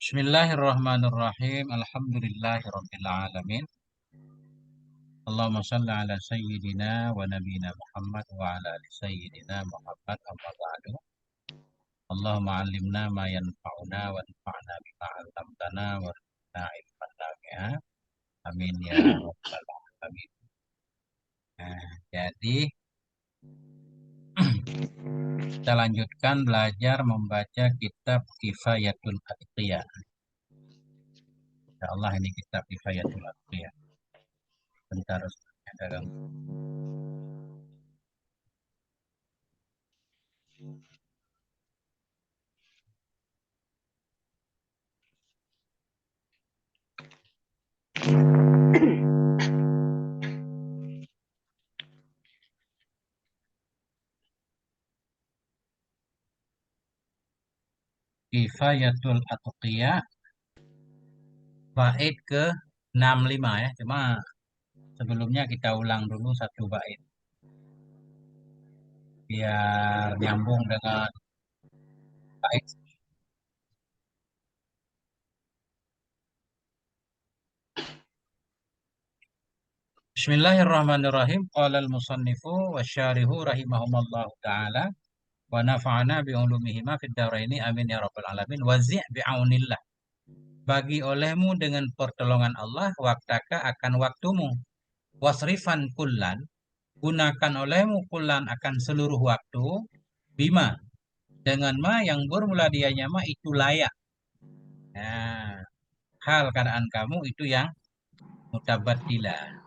Bismillahirrahmanirrahim. Alhamdulillahirabbil alamin. Allahumma shalli ala sayyidina wa nabiyina Muhammad wa ala ali sayyidina Muhammad amma ba'du. Allahumma 'allimna ma yanfa'una wa anfa'na bima 'allamtana warzuqna ilman nafi'a. Amin ya rabbal alamin. Nah, jadi kita lanjutkan belajar membaca kitab Kifayatul Atqiyah. Insyaallah ini kitab Kifayatul Atqiyah. Bentar, ada gangguan. Kifayatul Atqiyah bait ke 65 ya. Cuma sebelumnya kita ulang dulu satu bait biar nyambung dengan bait. Bismillahirrahmanirrahim. Qala al-musannifu wa syarihu rahimahumallahu taala wa nafa'ana bi ulumihima fid dharaini amin ya rabbal alamin. Wazi' bi'aunillah. Bagi olehmu dengan pertolongan Allah waktaka akan waktumu. Wasrifan kullan, gunakan olehmu kullan akan seluruh waktu. Bima, dengan ma yang bermula dianya ma itu layak. Nah, hal keadaan kamu itu yang mutabaddilah.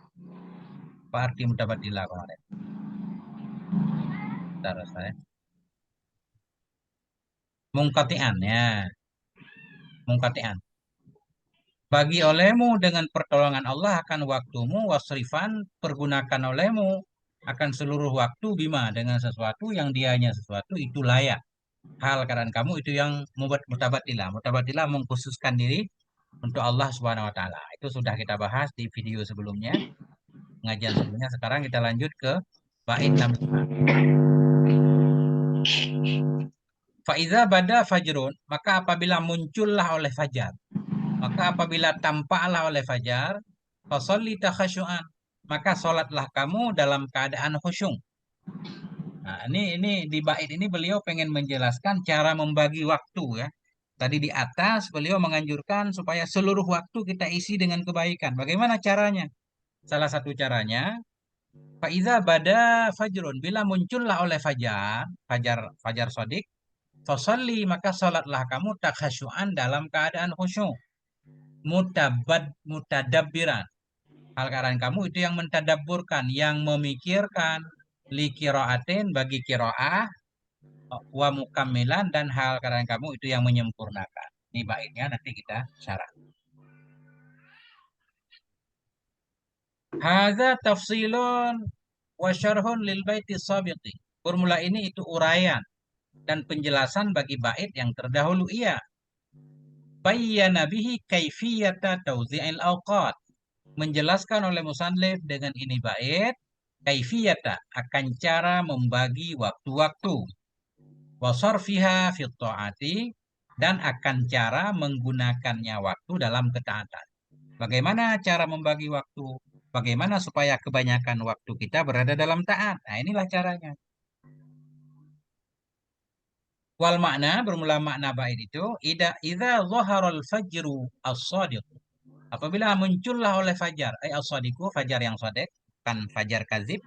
Apa arti mutabaddilah kemarin? Bentar saya. Mungkatian ya, mungkatian. Bagi olehmu dengan pertolongan Allah akan waktumu, wasrifan pergunakan olehmu akan seluruh waktu bima dengan sesuatu yang dianya sesuatu itu layak. Hal keadaan kamu itu yang mutabaddilah. Mutabaddilah mengkhususkan diri untuk Allah Subhanahu wa taala. Itu sudah kita bahas di video sebelumnya, pengajian sebelumnya. Sekarang kita lanjut ke bait 65. Faiza bada fajrun, maka apabila muncullah oleh fajar, maka apabila tampaklah oleh fajar, fasolli takhasyu'an, maka solatlah kamu dalam keadaan khusyuk. Nah, ini di bait ini beliau pengen menjelaskan cara membagi waktu ya. Tadi di atas beliau menganjurkan supaya seluruh waktu kita isi dengan kebaikan. Bagaimana caranya? Salah satu caranya, faiza bada fajrun, bila muncullah oleh fajar sodik, fasalli maka salatlah kamu takhasyu'an dalam keadaan khusyuk, mutadabbiran. Hal keadaan kamu itu yang mentadabburkan, yang memikirkan, li qiraatin bagi qiraah, wa mukammilan dan hal keadaan kamu itu yang menyempurnakan. Ini baiknya nanti kita syarah. Hadza tafsilun wa syarhun lil baiti sabiqi. Formula ini itu uraian dan penjelasan bagi bait yang terdahulu ia. Bayyana bihi kaifiyata tauzi'il awqat. Menjelaskan oleh musannif dengan ini bait kaifiyata akan cara membagi waktu-waktu. Wa sarfiha fi ta'ati dan akan cara menggunakannya waktu dalam ketaatan. Bagaimana cara membagi waktu? Bagaimana supaya kebanyakan waktu kita berada dalam taat? Nah, inilah caranya. Wal makna bermula makna bait itu idza zaharal fajru as-shadiq. Apabila muncullah oleh fajar, as-shadiqu fajar yang shadiq, kan fajar kadzib,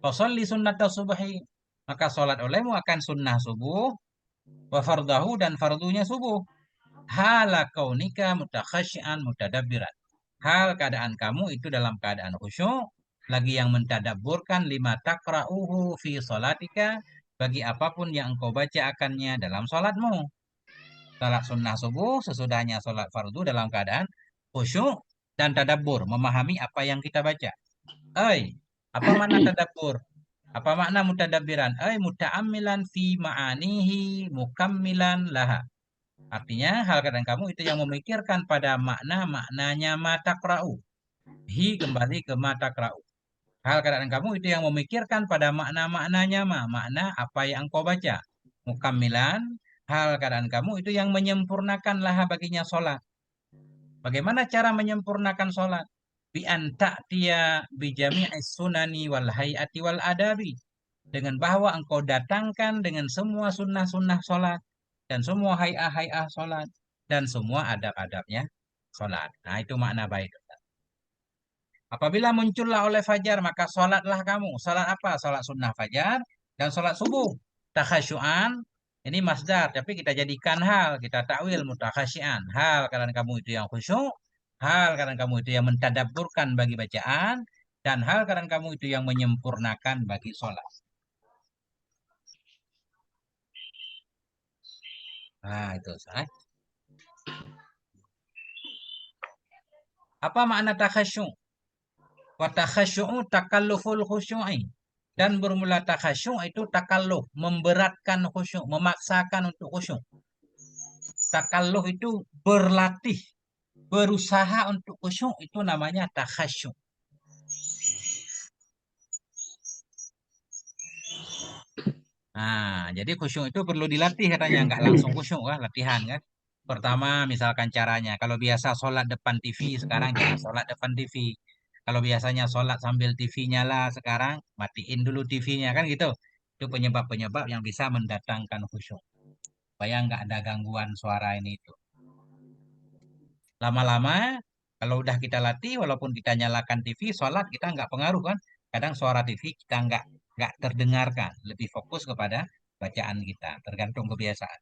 fasalli sunnata subhi. Maka salat olehmu akan sunnah subuh wa fardahu dan fardunya subuh. Hala kaunika mutakhasyian mutadabbiran. Hal keadaan kamu itu dalam keadaan khusyuk, lagi yang mentadabburkan lima takra'uhu fi salatika, bagi apapun yang engkau baca akannya dalam salatmu. Salat sunnah subuh sesudahnya salat fardu dalam keadaan khusyuk dan tadabbur, memahami apa yang kita baca. Apa makna tadabbur? Apa makna mutadabbiran? Muta'ammilan fi ma'anihi mukammilan laha. Artinya hal keadaan kamu itu yang memikirkan pada makna-maknanya mata kra'u. Hi kembali ke mata kra'u. Hal keadaan kamu itu yang memikirkan pada makna-maknanya makna apa yang kau baca. Mukammilan hal keadaan kamu itu yang menyempurnakan laha baginya sholat. Bagaimana cara menyempurnakan sholat? Bi anta dia bijami'is sunani wal hayati wal adabi. Dengan bahwa engkau datangkan dengan semua sunnah-sunnah sholat dan semua hayah-hayah sholat dan semua adab-adabnya sholat. Nah, itu makna baik. Apabila muncullah oleh fajar, maka sholatlah kamu. Sholat apa? Sholat sunnah fajar dan sholat subuh. Takhasyu'an, ini masdar, tapi kita jadikan hal, kita takwil mutakhasyian. Hal kadang kamu itu yang khusyuk, hal kadang kamu itu yang mentadabburkan bagi bacaan, dan hal kadang kamu itu yang menyempurnakan bagi sholat. Nah, itu. Apa makna takhasyuk? Wa takhasyu'u takalluful khusyu'i. Dan bermula takhasyuk itu takalluf, memberatkan khusyuk, memaksakan untuk khusyuk. Takalluh itu berlatih, berusaha untuk khusyuk, itu namanya takhasyuk. Nah, jadi khusyuk itu perlu dilatih katanya, nggak langsung khusyuk kan, latihan kan. Pertama, misalkan caranya, kalau biasa sholat depan TV, sekarang jangan sholat depan TV. Kalau biasanya sholat sambil TV nyala, sekarang matiin dulu TV-nya kan gitu. Itu penyebab-penyebab yang bisa mendatangkan khusyuk. Supaya nggak ada gangguan suara ini itu. Lama-lama, kalau udah kita latih, walaupun kita nyalakan TV, sholat kita nggak pengaruh kan. Kadang suara TV kita nggak terdengarkan, lebih fokus kepada bacaan kita, tergantung kebiasaan.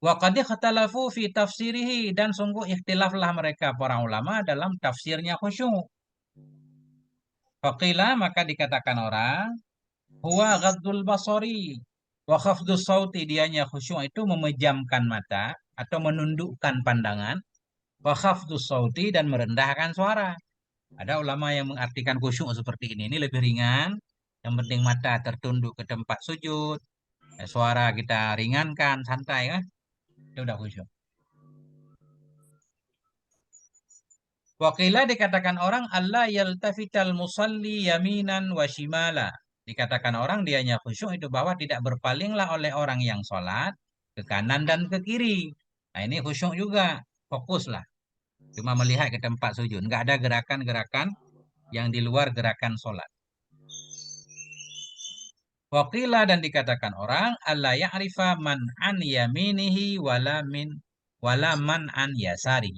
Wa qad ikhtalafu fi tafsirihi, dan sungguh ikhtilaflah mereka para ulama dalam tafsirnya khusyuk. Faqila, maka dikatakan orang, huwa ghaddul basari wa khafdus sauti, dianya khusyuk itu memejamkan mata atau menundukkan pandangan, wa khafdus sauti, dan merendahkan suara. Ada ulama yang mengartikan khusyuk seperti ini lebih ringan. Yang penting mata tertunduk ke tempat sujud, suara kita ringankan, santai kan, itu udah khusyuk. Wakila, dikatakan orang, Allah yaltafital musalli yaminan wa shimala. Dikatakan orang dianya khusyuk itu bahwa tidak berpalinglah oleh orang yang sholat ke kanan dan ke kiri. Nah, ini khusyuk juga, fokuslah. Cuma melihat ke tempat sujud. Nggak ada gerakan-gerakan yang di luar gerakan sholat. Wakila, dan dikatakan orang, Allah ya'rifa man an yaminihi wala man an yasari.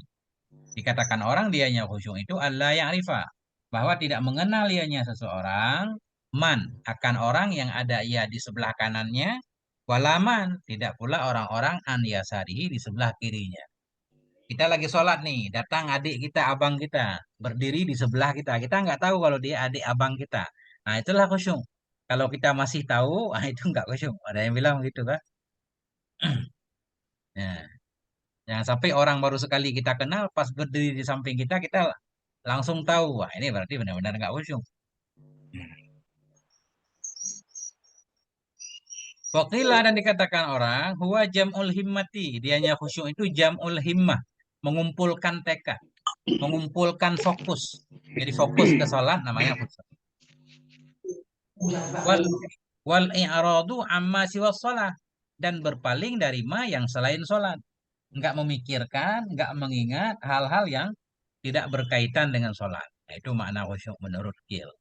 Dikatakan orang dianya khusyuk itu Allah ya'rifa, bahwa tidak mengenal ianya seseorang, man, akan orang yang ada ia di sebelah kanannya, walaman, tidak pula orang-orang an yasarihi, di sebelah kirinya. Kita lagi sholat nih, datang adik kita, abang kita, berdiri di sebelah kita. Kita nggak tahu kalau dia adik abang kita. Nah, itulah khusyuk. Kalau kita masih tahu, nah itu nggak khusyuk. Ada yang bilang gitu kan? Nah, jangan sampai orang baru sekali kita kenal, pas berdiri di samping kita, kita langsung tahu. Wah, ini berarti benar-benar nggak khusyuk. Wakila, dan dikatakan orang, huwa jam'ul himmati. Dianya khusyuk itu jam'ul himmah. Mengumpulkan tekad. Mengumpulkan fokus. Jadi fokus ke sholat namanya khusyuk. Wal wal i'radu amma siwa sholat, dan berpaling dari ma yang selain sholat. Nggak memikirkan, nggak mengingat hal-hal yang tidak berkaitan dengan sholat. Nah, itu makna khusyuk menurut Gil.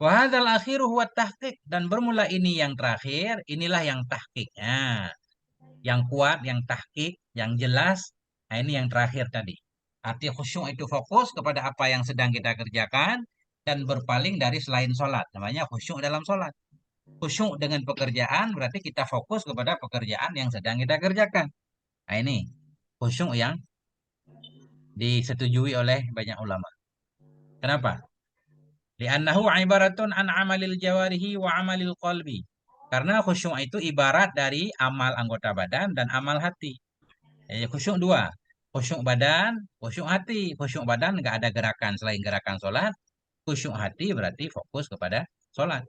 Wahadal akhiru huwa tahqiq, dan bermula ini yang terakhir, inilah yang tahqiqnya. Yang kuat, yang tahqiq, yang jelas. Nah, ini yang terakhir tadi. Arti khusyuk itu fokus kepada apa yang sedang kita kerjakan dan berpaling dari selain sholat. Namanya khusyuk dalam sholat. Khusyuk dengan pekerjaan berarti kita fokus kepada pekerjaan yang sedang kita kerjakan. Nah, ini khusyuk yang disetujui oleh banyak ulama. Kenapa? Li'annahu ibaratun an amalil jawarihi wa amalil qalbi. Karena khusyuk itu ibarat dari amal anggota badan dan amal hati. Khusyuk dua. Khusyuk badan, khusyuk hati. Khusyuk badan nggak ada gerakan selain gerakan sholat. Khusyuk hati berarti fokus kepada sholat.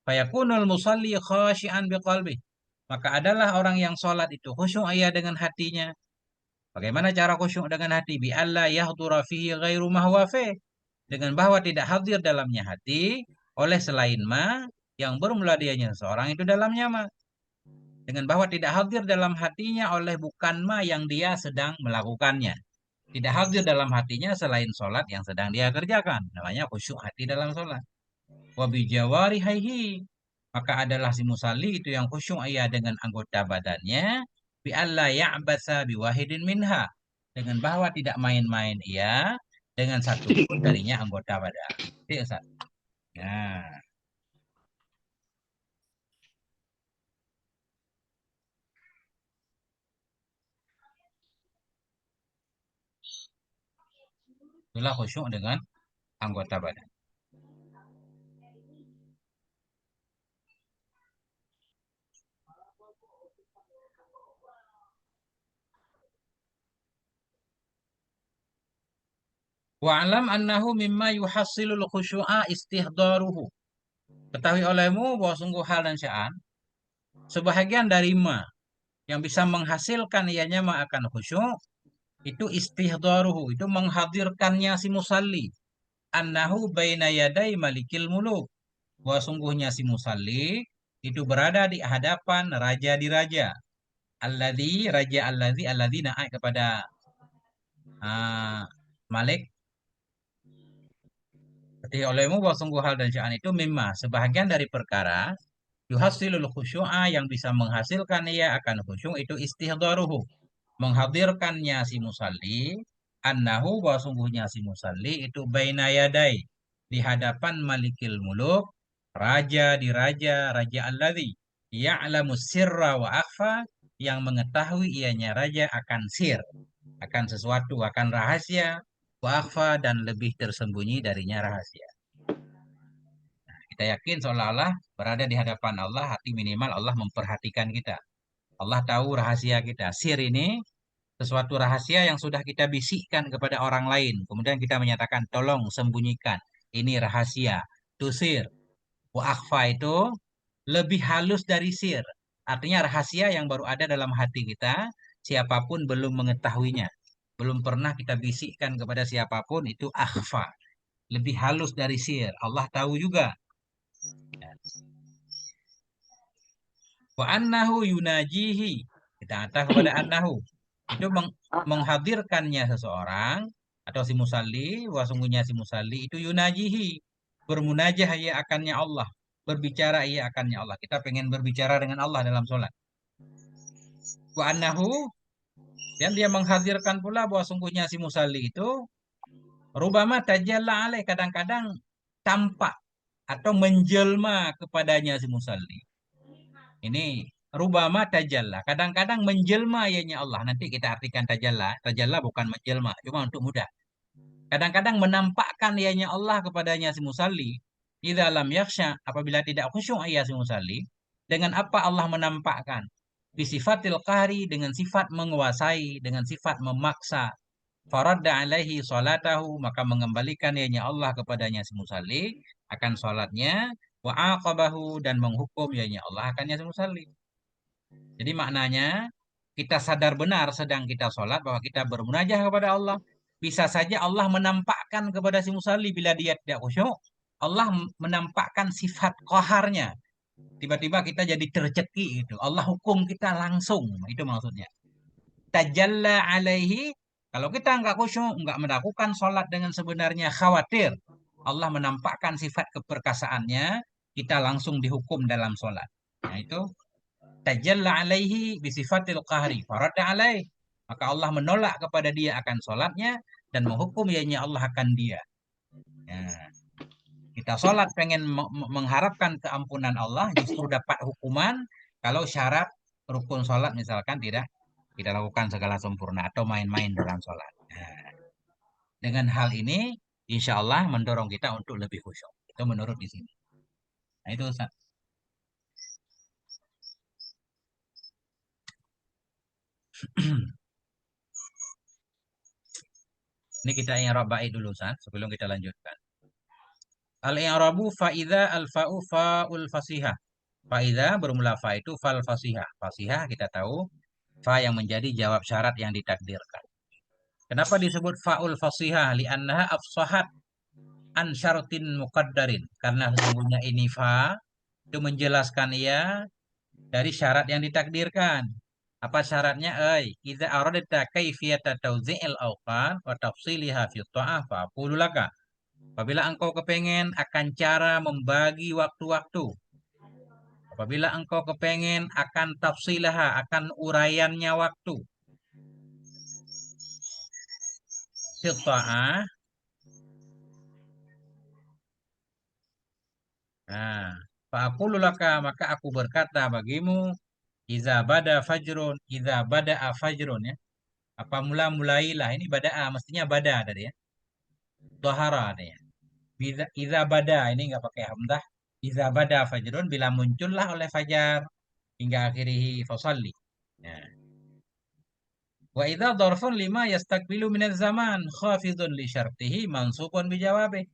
Fayakunul musalli khasyian biqalbi. Maka adalah orang yang sholat itu khusyuk ia dengan hatinya. Bagaimana cara khusyuk dengan hati? Bi alla yahdura fihi ghairu mahwafe. Dengan bahwa tidak hadir dalamnya hati oleh selain ma yang bermula dianya seseorang itu dalamnya mah. Dengan bahwa tidak hadir dalam hatinya oleh bukan ma yang dia sedang melakukannya. Tidak hadir dalam hatinya selain sholat yang sedang dia kerjakan. Namanya khusyuk hati dalam sholat. Wabijawari haihi. Maka adalah si musalli itu yang khusyuk ia dengan anggota badannya. Bi alla ya'basa biwahidin minha. Dengan bahwa tidak main-main ia dengan satu pun darinya anggota badan. Itu Ustaz. Nah, itulah khusyuk dengan anggota badan. Wa'alam annahu mimma yuhassilul khusyu'a istihdaruhu. Ketahui olehmu bahwa sungguh hal dan sya'an, sebahagian dari ma yang bisa menghasilkan ianya ma akan khusyuk, itu istihdaruhu, itu menghadirkannya si musalli. Annahu baina yadai malikil muluk. Bahwa sungguhnya si musalli itu berada di hadapan raja di raja. Alladzi naik kepada ah, Malik. Ketika olehmu bahwa sungguh hal dan sya'an itu mimma sebahagian dari perkara yuhasilul khusyu'a yang bisa menghasilkan ia akan khusyuk itu istihdaruhu. Menghadirkannya si musalli annahu bahwa sungguhnya si musalli itu baina yadai di hadapan malikil muluk raja di raja raja alladzi ya'lamu sirra wa akhfa yang mengetahui ianya raja akan sir akan sesuatu akan rahasia wa akhfa dan lebih tersembunyi darinya rahasia. Kita yakin seolah-olah berada di hadapan Allah, hati minimal Allah memperhatikan kita. Allah tahu rahasia kita. Sir ini sesuatu rahasia yang sudah kita bisikkan kepada orang lain. Kemudian kita menyatakan, tolong sembunyikan. Ini rahasia. Itu sir. Wa akhfa itu lebih halus dari sir. Artinya rahasia yang baru ada dalam hati kita, siapapun belum mengetahuinya. Belum pernah kita bisikkan kepada siapapun, itu akhfa. Lebih halus dari sir. Allah tahu juga. Wa annahu yunajihi. Kita kata kepada annahu. Itu menghadirkannya seseorang atau si musalli, wa sungguhnya si musalli itu yunajihi. Bermunajah ia akannya Allah. Berbicara ia akannya Allah. Kita pengen berbicara dengan Allah dalam sholat. Wa annahu. Dan dia menghadirkan pula bahwa sungguhnya si musalli itu rubama tajalla alaih. Kadang-kadang tampak atau menjelma kepadanya si musalli. Ini rubama tajalla. Kadang-kadang menjelma ianya Allah. Nanti kita artikan tajalla. Tajalla bukan menjelma. Cuma untuk mudah. Kadang-kadang menampakkan ianya Allah kepadanya si musalli. Idza lam yakhsha. Apabila tidak khusyuk ia si musalli. Dengan apa Allah menampakkan? Bisifatil qahri. Dengan sifat menguasai. Dengan sifat memaksa. Faradda alaihi salatahu. Maka mengembalikan ianya Allah kepadanya si musalli. Akan salatnya. Wa'aqabahu. Dan menghukum ianya Allah akannya si musalli. Jadi maknanya kita sadar benar sedang kita sholat bahwa kita bermunajah kepada Allah. Bisa saja Allah menampakkan kepada si musalli bila dia tidak khusyuk. Allah menampakkan sifat qaharnya. Tiba-tiba kita jadi tercekik itu. Allah hukum kita langsung. Itu maksudnya. Tajalla alaihi. Kalau kita nggak khusyuk, nggak melakukan sholat dengan sebenarnya khawatir. Allah menampakkan sifat keperkasaannya. Kita langsung dihukum dalam sholat. Nah itu tajalla alaihi bisifatil qahri farada alaih maka Allah menolak kepada dia akan sholatnya dan menghukum ianya Allah akan dia. Nah, kita sholat pengen mengharapkan keampunan Allah justru dapat hukuman kalau syarat rukun sholat misalkan tidak lakukan segala sempurna atau main-main dalam sholat. Nah, dengan hal ini insya Allah mendorong kita untuk lebih khusyuk. Itu menurut di sini. Nah itu Ustaz. Ini kita yang rabai dulu Ustaz sebelum kita lanjutkan. Al-i'rabu fa'idha al-fa'u fa'ul fasihah. Fa'idha bermula fa itu fal fasihah. Fasihah kita tahu fa yang menjadi jawab syarat yang ditakdirkan. Kenapa disebut fa'ul fasihah? Li'annaha afsahat an syaratin muqaddarin. Karena sesungguhnya ini fa Itu menjelaskan ia dari syarat yang ditakdirkan. Apa syaratnya? Idza aradta kaifiyata tawzi'il awqat wa tafsiliha fi ta'ah faqulu laka. Apabila engkau kepengen akan cara membagi waktu-waktu, apabila engkau kepengen akan tafsilaha, akan uraiannya waktu, fi ta'ah. Nah, faqulu laka, maka aku berkata bagimu, iza bada'a fajrun ya. Apa mulailah ini bada'a mestinya bada tadi ya. Dhahara tadi ya. Iza bada ini nggak pakai hamzah. Iza bada fajrun bila muncullah oleh fajar hingga akhirih fasalli. Nah, wa idza dzarfun lima yastakbilu minaz zaman khafidun li syartihi mansubun bijawabih.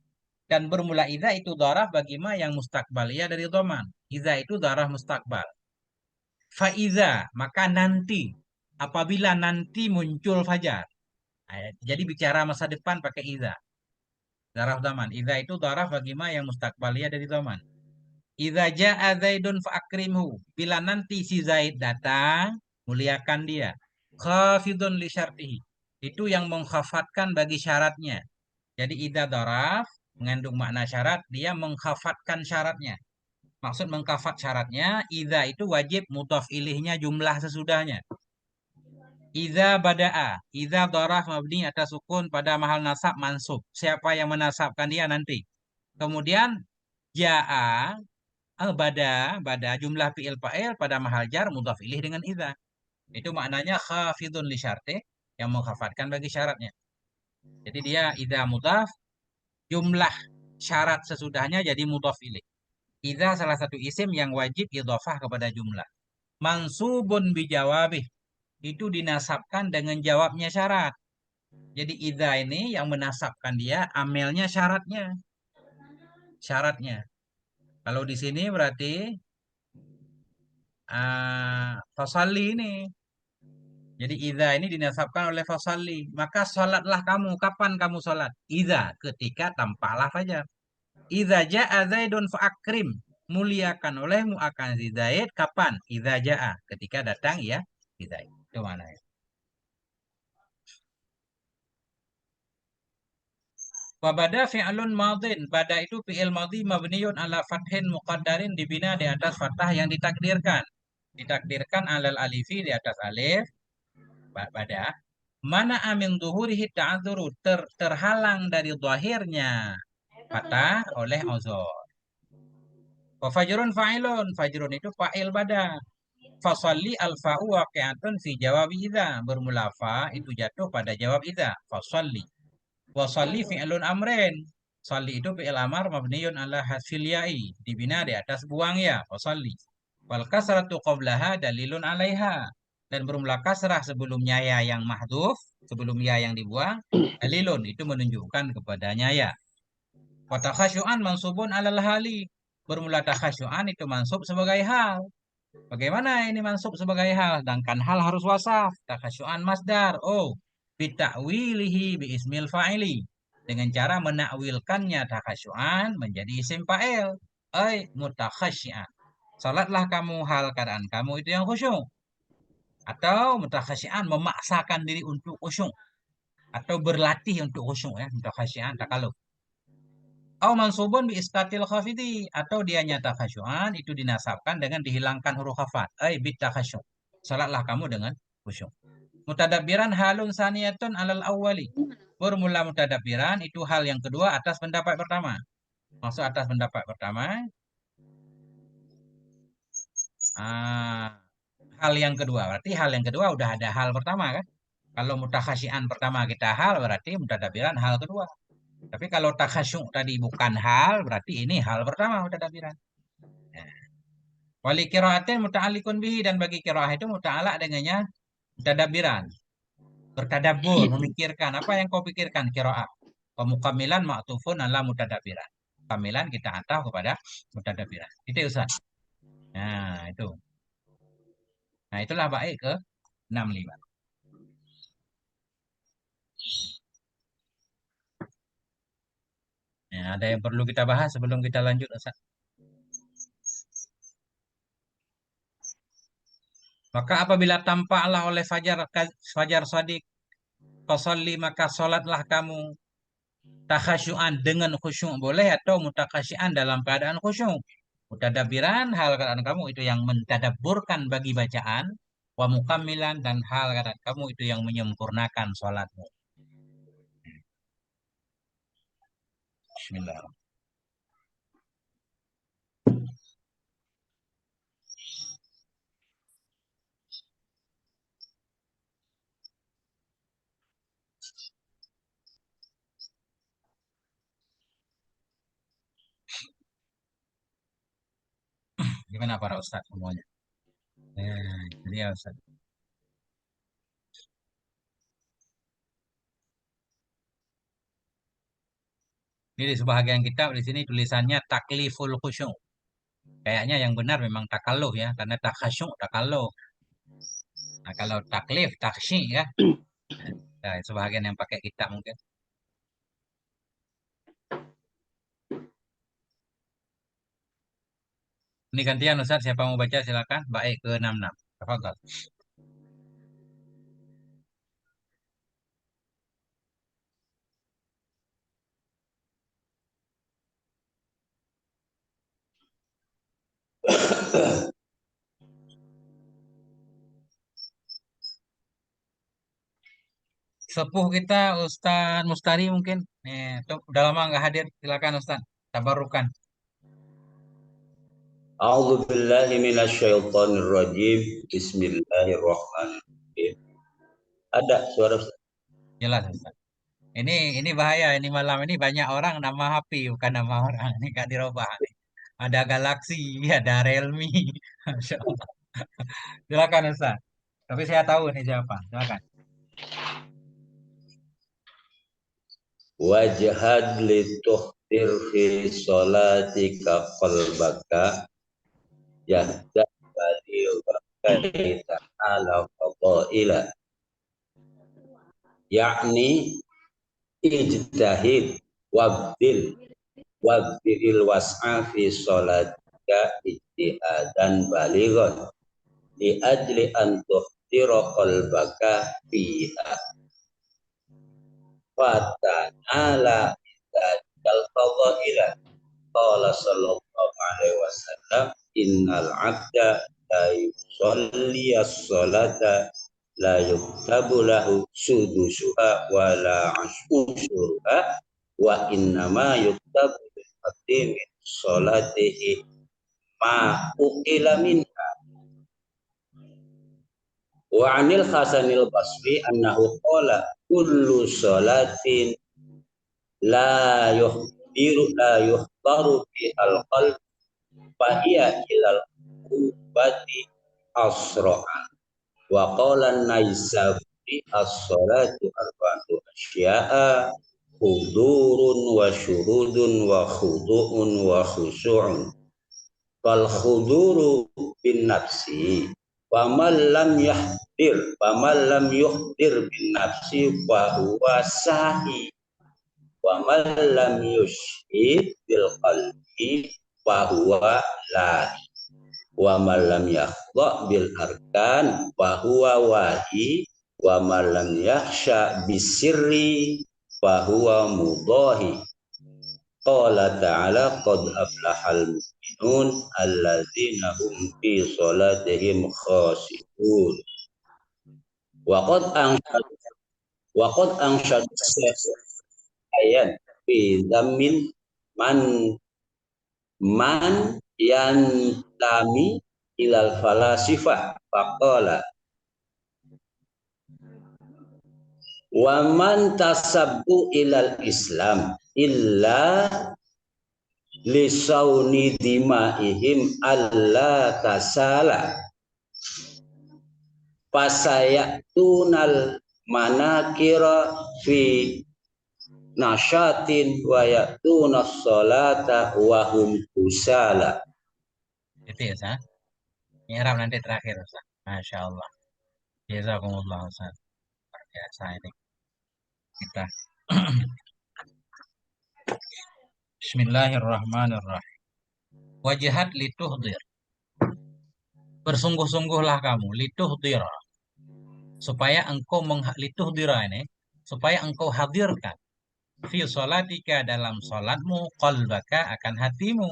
Dan bermula idza itu dzaraf bagi ma yang mustakbal ya dari dhaman. Idza itu dzaraf mustakbal. Faiza, maka nanti, apabila nanti muncul fajar. Jadi bicara masa depan pakai iza. Daraf zaman. Iza itu daraf bagi ma yang mustakbalia dari zaman. Iza ja'a Zaidun fa'akrimhu. Bila nanti si Zaid datang, muliakan dia. Khafidun li syartihi. Itu yang mengkhafatkan bagi syaratnya. Jadi iza daraf mengandung makna syarat, dia mengkhafatkan syaratnya. Maksud mengkafat syaratnya, iza itu wajib mudhaf ilihnya jumlah sesudahnya. Iza bada'a. Iza dharaf mabni atas sukun pada mahal nasab mansub. Siapa yang menasabkan dia nanti. Kemudian ja'a bada jumlah fi'il fa'il pada mahal jar mudhaf ilaih dengan iza. Itu maknanya khafidun li syartih yang mengkhafatkan bagi syaratnya. Jadi dia iza mudhaf jumlah syarat sesudahnya jadi mudhaf ilaih. Iza salah satu isim yang wajib idhofah kepada jumlah. Mansubun bijawabih itu dinasabkan dengan jawabnya syarat. Jadi idza ini yang menasabkan dia amelnya syaratnya. Syaratnya. Kalau di sini berarti fasalli ini. Jadi idza ini dinasabkan oleh fasalli. Maka sholatlah kamu. Kapan kamu sholat? Idza ketika tampaklah fajar. Idza ja'a Zaidun fa'akrim. Muliakan olehmu akan si Zaid. Kapan? Idza ja'a. Ketika datang ya si Zaid. Itu mana ya? Wabada fi'lun madin. Bada itu fi'il madhi mabniun ala fathin muqaddarin dibina di atas fathah yang ditakdirkan. Ditakdirkan alal alifi di atas alif. Bada. Mana amin zuhurihi ta'adzuru. Terhalang dari zahirnya fathah oleh uzur. Wa fajrun fa'ilun. Fajrun itu fa'il bada. Fasalli al-fa'u waqi'atun fi jawab idza. Bermula fa itu jatuh pada jawab idza. Fasalli. Wasalli fi'lun amrin. Salli itu fi'il amar mabniun ala hasfil ya'i. Dibina di atas buang ya. Wasalli. Wal kasratu qablaha dalilun alaiha. Dan bermula kasrah sebelumnya ya yang mahdhuf. Sebelum ya yang dibuang. Dalilun itu menunjukkan kepadanya ya. Wa takhasyu'an mansubun alal hali. Bermula takhasyu'an itu mansub sebagai hal. Bagaimana ini mansub sebagai hal? Sedangkan hal harus wasaf. Takhasyu'an masdar. Oh, bita'wilihi bi ismil fa'ili. Dengan cara menakwilkannya takhasyu'an menjadi isim fa'il. Mutakhasyi'an. Salatlah kamu hal keadaan kamu itu yang khusyuk. Atau mutakhasyi'an memaksakan diri untuk khusyuk. Atau berlatih untuk khusyuk ya. Mutakhasyi'an takaluf. Au mansubun bi istatil khafidi atau dia nyata khasyuan itu dinasabkan dengan dihilangkan huruf khafat. Bit takhasyuk. Salatlah kamu dengan khusyuk. Mutadabbiran halun saniyatun alal awwali. Bermula mutadabbiran itu hal yang kedua atas pendapat pertama. Maksud atas pendapat pertama, ah, hal yang kedua. Berarti hal yang kedua udah ada hal pertama kan? Kalau mutakhasyian pertama kita hal berarti mutadabbiran hal kedua. Tapi kalau takhasyuk tadi bukan hal berarti ini hal pertama mutadabbiran. Wali kiraatin muta'alikun bihi dan bagi kiraah itu muta'alak dengannya tadabbiran. Bertadabur, memikirkan. Apa yang kau pikirkan kiraah? Pemukamilan ma'tufun ala mutadabbiran. Kamilan kita atau kepada mutadabbiran. Itu Ustaz. Nah, itu. Nah, itulah baik ke 65. Ya, ada yang perlu kita bahas sebelum kita lanjut Ustaz? Maka apabila tampaklah oleh fajar shadiq, fasalli maka sholatlah kamu takhasyu'an dengan khusyuk boleh atau mutakasyyi'an dalam keadaan khusyuk. Mutadabiran hal keadaan kamu itu yang mentadabburkan bagi bacaan, wa mukammilan dan hal keadaan kamu itu yang menyempurnakan sholatmu. Bismillah. Gimana para ustadz semuanya? Itu dia ustadz. Ini di sebahagian kitab di sini tulisannya takliful khusyuk. Kayaknya yang benar memang takalluf ya, karena takhasyuk takalluf. Nah, kalau taklif, taksyi ya. Nah, sebahagian yang pakai kitab mungkin. Ini gantian Ustaz, siapa mau baca silakan. Baik ke 66. Tafadhol. Sepuh kita Ustaz Mustari mungkin. Tuh, udah lama nggak hadir. Silakan Ustaz. Tabarukan. A'udzu billahi minasyaitonir rajim. Bismillahirrahmanirrahim. Ada suara Ustaz? Jelas Ustaz. Ini bahaya. Ini malam ini banyak orang nama HP bukan nama orang. Ini nggak dirubah nih. Ada Galaxy, ada Realme. Masya Allah. Silakan Ustaz. Tapi saya tahu ini siapa. Silakan. Wajhad lituhtir fi sholatika qalbaka yahda badi wa kaita ala fadaila, yakni ijtahid wabdil was'a fi sholatika ijtihadan balighan li ajli an tuhtira qalbaka fiha fatanala dal fadaila. Qala sallallahu alaihi wasallam innal abda la yusalli as-salata la yuktabu lahu sudusuha wa la ashusuha wa innama yuktabu bil qadimi salatihi ma uqila minha. Wa anil Hasanil Basri annahu qala kullu salatin la yuhdaru fi al-qalb fahiya ilal qubati asra'a. Wa qala an-Naisaburi as-salatu arba'atu asya'a hudurun wa syurudun wa khudu'un wa khusu'un. Fal khuduru bin nafsi faman lam yuhdir bin nafsi fa huwa sahi wa man lam yushhid bil qalbi fa huwa lahi wa man lam yakhdha bil arkan fa huwa wahi wa man lam yakhsha bisirri fa huwa mudahi. Qala ta'ala qad aflahal mu'minun alladzina hum fi salatihim khashi'un. Wa qad anshad ayat fi zammin man yantami ilal falasifah faqala wa man tasabbu ilal islam illa lisauni dimaihim alla kasala fasayatunal manakira fi nasyatin wa ya'tuna sholata wa hum kusala. Itu ya Ustaz. Mi'rab nanti terakhir Ustaz. Masya Allah. Jazakumullah Ustaz. Luar biasa ini. Kita. Bismillahirrahmanirrahim. Wajahat lituhdir. Bersungguh-sungguhlah kamu, lituhdira, supaya engkau lituhdira ini, supaya engkau hadirkan fi sholatika dalam sholatmu, qalbaka akan hatimu,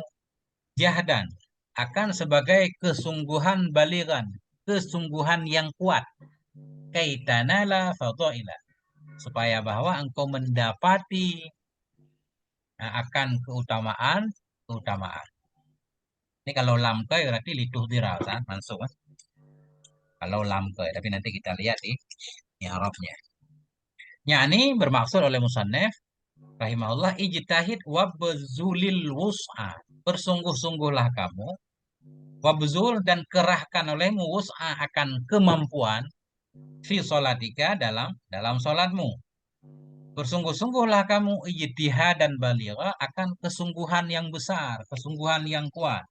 jahdan akan sebagai kesungguhan baligan, kesungguhan yang kuat, kaitanala fadailah, supaya bahwa engkau mendapati akan keutamaan keutamaan. Ini kalau lam ke berarti lituhdira kan langsung kan? Kalau lam ke, tapi nanti kita lihat di i'rabnya. Yani bermaksud oleh musannif rahimahullah, ijtahid wabzulil wus'a. Bersungguh-sungguhlah kamu, wabzul dan kerahkan olehmu wus'a akan kemampuan, fi sholatika dalam sholatmu. Bersungguh-sungguhlah kamu, ijtihad dan baligha akan kesungguhan yang besar, kesungguhan yang kuat.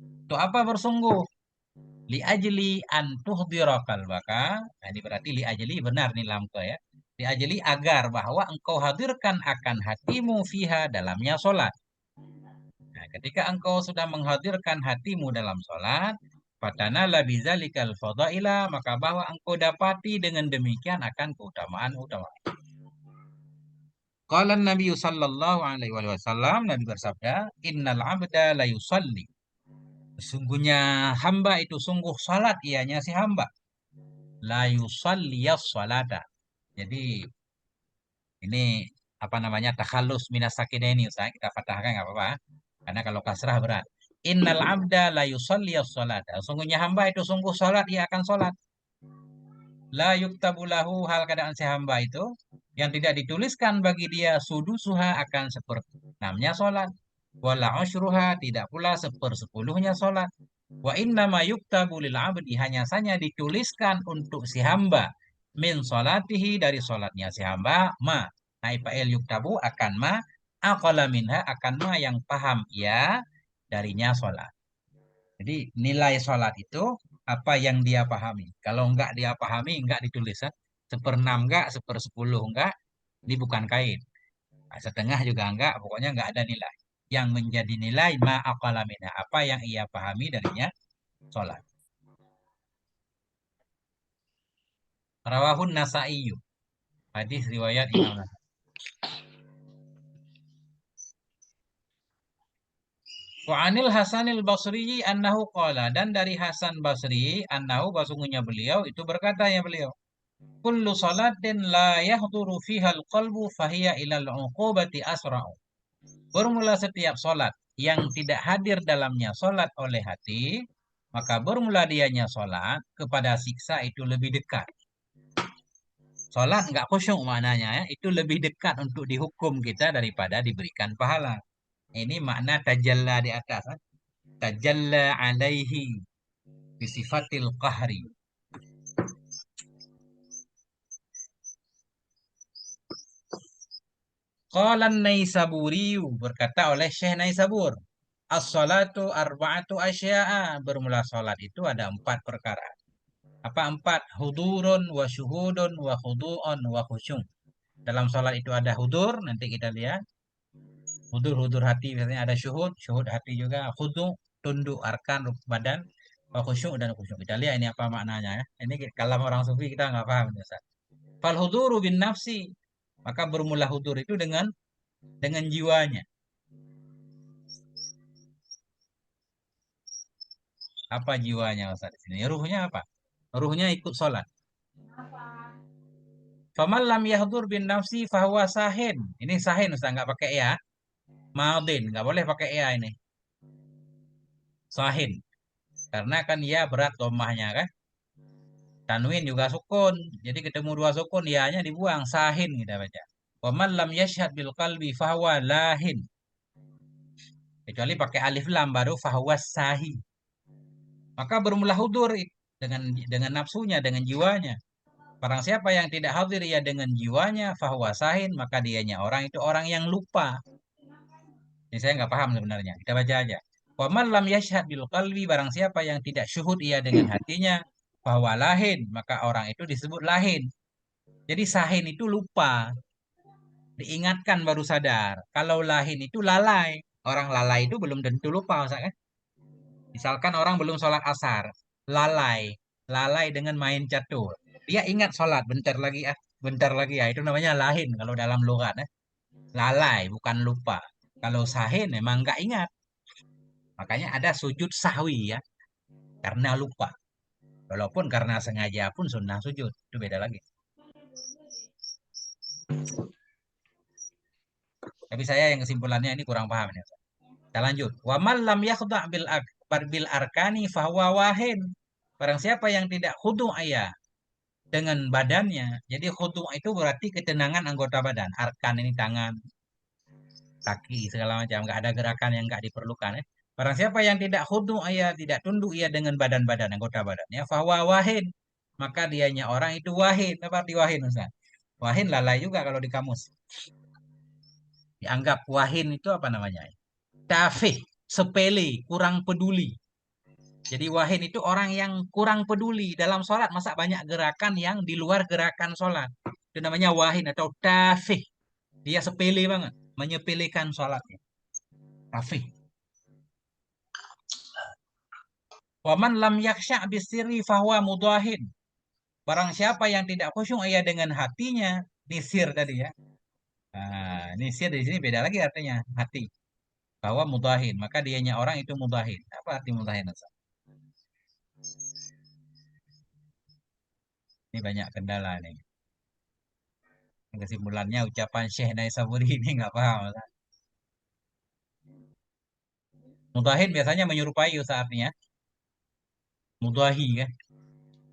Itu apa bersungguh? Li ajli an tuhdira qalbaka. Nah, ini berarti li ajli benar nih lamke ya. Li ajli agar bahwa engkau hadirkan akan hatimu fiha dalamnya sholat. Nah, ketika engkau sudah menghadirkan hatimu dalam sholat, fatanala bizalikal fadaila, maka bahwa engkau dapati dengan demikian akan keutamaan-keutamaan. Qala Nabi sallallahu alaihi wasallam, Nabi bersabda, innal abda la yusalli. Sesungguhnya hamba itu sungguh salat ianya si hamba. La yusalliyas salata. Jadi ini apa namanya, takhallus minas sakinaini, Ustaz. Kita fathahkan nggak apa-apa. Karena kalau kasrah berat. Innal abda la yusalliyas salata. Sungguhnya hamba itu sungguh salat, ia akan salat. La yuktabu lahu, hal keadaan si hamba itu yang tidak dituliskan bagi dia sudusuha akan seperenamnya salat. Wala usyruha, tidak pula sepersepuluhnya salat. Wa innama yuktabu lil abdi, hanya saja dituliskan untuk si hamba min salatihi, dari salatnya si hamba, ma naib fa'il yuktabu akan ma, aqala minha akan ma yang paham ia darinya salat. Jadi nilai salat itu apa yang dia pahami. Kalau enggak dia pahami, enggak ditulis kan. Seperenam enggak, sepersepuluh enggak, ini bukan kait. Nah, setengah juga enggak, pokoknya enggak ada nilai. Yang menjadi nilai ma aqala minha, apa yang ia pahami darinya salat. Rawahun Nasaiyu. Hadis riwayat Imam Nasai. Wa anil Hasanil Basri annahu qala, dan dari Hasan Basri annahu, basungguhnya beliau itu berkata ya beliau, kullu salatin la yahduru fiha al-qalbu fahiya ilal uqubati asra'u. Bermula setiap salat yang tidak hadir dalamnya salat oleh hati, maka bermula dianya salat kepada siksa itu lebih dekat. Salat nggak khusyuk maknanya ya, itu lebih dekat untuk dihukum kita daripada diberikan pahala. Ini makna tajalla di atas. Tajalla alaihi bisifatil qahri. Qala Naisaburiyu, berkata oleh Syekh Naisabur, as-salatu arba'atu asya'a, bermula salat itu ada 4 perkara. Apa 4? Hudurun wa syuhudun wa khudu'un wa khusyuk. Dalam salat itu ada hudur, nanti kita lihat. Hudur hati, biasanya ada syuhud, syuhud hati juga. Khudu, tunduk arkan badan, wa khusyuk dan khusyuk. Kita lihat ini apa maknanya ya. Ini kalau orang sufi kita nggak paham. Ustaz. Fal huduru bin nafsi, maka bermula hudur itu dengan jiwanya. Apa jiwanya Ustaz di sini? Ruhnya apa? Ruhnya ikut sholat. Faman lam yahdur bin nafsi fahuwa sahin. Ini sahin Ustaz, nggak pakai ya. Maudin, nggak boleh pakai ya ini. Sahin. Karena kan ya berat domahnya kan. Tanwin juga sukun. Jadi ketemu 2 sukun, ya-nya dibuang. Sahin kita baca. Faman lam yashhad bil qalbi fahuwa lahin. Kecuali pakai alif lam baru fahuwa sahi. Maka bermula hudur dengan nafsunya, dengan jiwanya. Barang siapa yang tidak hadir ya dengan jiwanya, fahuwa sahin, maka dianya orang itu orang yang lupa. Ini saya nggak paham sebenarnya. Kita baca aja. Wa man lam yashhad bil qalbi, barang siapa yang tidak syuhud ia dengan hatinya, fahuwa lahin, maka orang itu disebut lahin. Jadi sahin itu lupa, diingatkan baru sadar. Kalau lahin itu lalai. Orang lalai itu belum tentu lupa, Ustaz, kan? Misalkan orang belum sholat asar, lalai, lalai dengan main catur. Dia ingat sholat bentar lagi ya. Itu namanya lahin kalau dalam lughat. Lalai, bukan lupa. Kalau sahin memang nggak ingat. Makanya ada sujud sahwi ya, karena lupa. Walaupun karena sengaja pun sunnah sujud. Itu beda lagi. Tapi saya yang kesimpulannya ini kurang paham ya. Kita lanjut. Wa man lam yakhda' bil arkani fahuwa wahin. Barang siapa yang tidak khudu' ayah dengan badannya. Jadi khudu' itu berarti ketenangan anggota badan. Arkan ini tangan, kaki segala macam. Nggak ada gerakan yang nggak diperlukan ya. Barang siapa yang tidak khudu' ayah, tidak tunduk ia dengan badan-badan anggota badannya, fahuwa wahin. Maka dianya orang itu wahin. Apa arti wahin Ustaz? Wahin lalai juga kalau di kamus. Dianggap wahin itu apa namanya? Tafih, sepele, kurang peduli. Jadi wahin itu orang yang kurang peduli dalam sholat. Masa banyak gerakan yang di luar gerakan sholat. Itu namanya wahin atau tafih. Dia sepele banget. Menyepelekan sholatnya. Tafih. Waman lam yaksha' bisiri fahuwa mudahin. Barang siapa yang tidak khusyuk ia dengan hatinya. Nisir tadi ya. Nah, nisir di sini beda lagi artinya. Hati. Bahwa mudahin. Maka dianya orang itu mudahin. Apa arti mudahin? Ini banyak kendala nih. Kesimpulannya ucapan Syekh Naisaburi ini nggak paham. Mudahin biasanya menyerupai saatnya. Mudahi kan.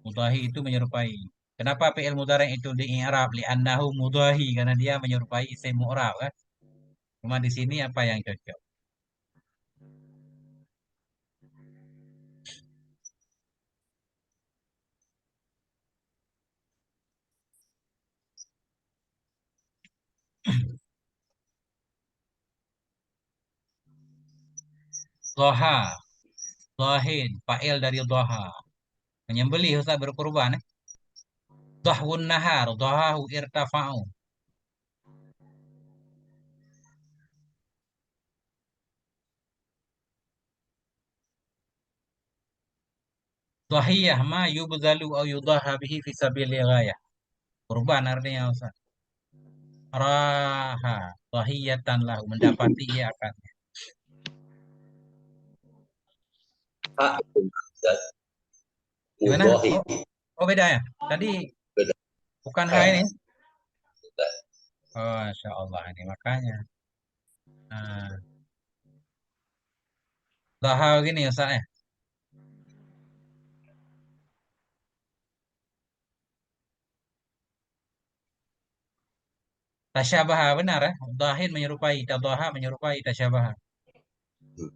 Mudahi itu menyerupai. Kenapa fi'il mudhari' itu di i'rab li'annahu mudahi karena dia menyerupai isim mu'rab kan. Cuma di sini apa yang cocok? Doha, dohin, fa'il dari doha. Menyembelih Ustaz berkurban. Dohwun nahar, dohahu irtafa'u. Dohiyah ma yubzalu au yudaha bihi fi sabili ghayah. Kurban artinya Ustaz. Raha, dohiyatan lahu. Mendapati ia akan. Hak itu zat Gimana? mudahi. Oh beda ya. Tadi Beda. bukan H ini. Oh, Insya Allah ini makanya. Nah, Daha gini Ustaz ya. Tasyabaha benar ya. Dahin menyerupai, tadaha menyerupai tasyabaha.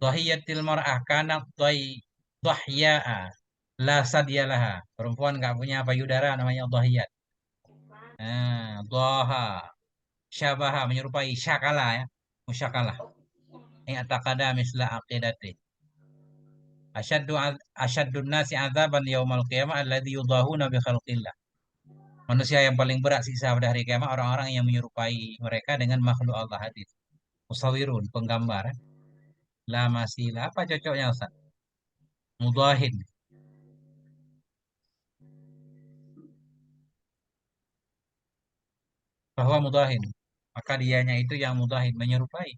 Dahiyatil mar'ah kanat dahya'a. La sadyalaha. Perempuan nggak punya payudara namanya dahiyat. Nah, daha. Syabaha menyerupai syakala ya. Musyakalah. I'taqada misla aqidati. Asyaddu nasi azaban yaumal qiyamah alladhi yudahuna bi khalqillah. Manusia yang paling berat siksa pada hari kiamat orang-orang yang menyerupai mereka dengan makhluk Allah hadis. Musawirun, penggambar. La masila. Apa cocoknya Ustaz? Mudahin. Bahwa mudahin. Maka dianya itu yang mudahin. Menyerupai.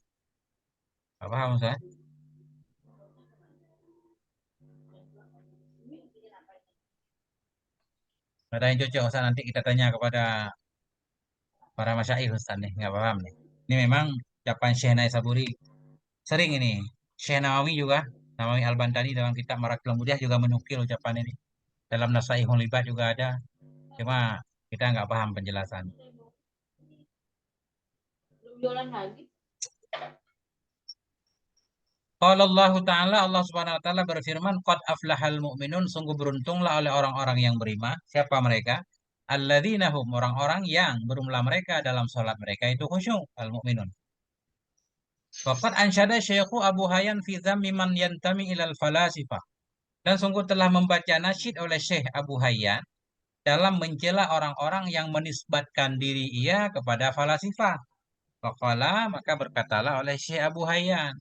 Apa paham Ustaz? Ada yang cocok Ustaz. Nanti kita tanya kepada para masyaikh Ustaz nih. Nggak paham nih. Ini memang ucapan Syekh Naisaburi. Sering ini. Syekh Nawawi juga. Nawawi Al-Bantani dalam kitab Marakil Mudyah juga menukil ucapan ini. Dalam Nasaihul Libat juga ada. Cuma kita nggak paham penjelasan. Qala Allah Ta'ala, Allah Subhanahu wa taala berfirman, "Qad aflahal mu'minun, sungguh beruntunglah oleh orang-orang yang beriman." Siapa mereka? Alladzina hum, orang-orang yang berumlah mereka dalam salat mereka itu khusyuk, al-mu'minun. Waqad ansyada Syekhu Abu Hayyan fi dzammi man yantami ilal falasifah. Dan sungguh telah membaca nasyid oleh Syekh Abu Hayyan dalam mencela orang-orang yang menisbatkan diri ia kepada falasifah. Faqala, maka berkatalah oleh Syekh Abu Hayyan,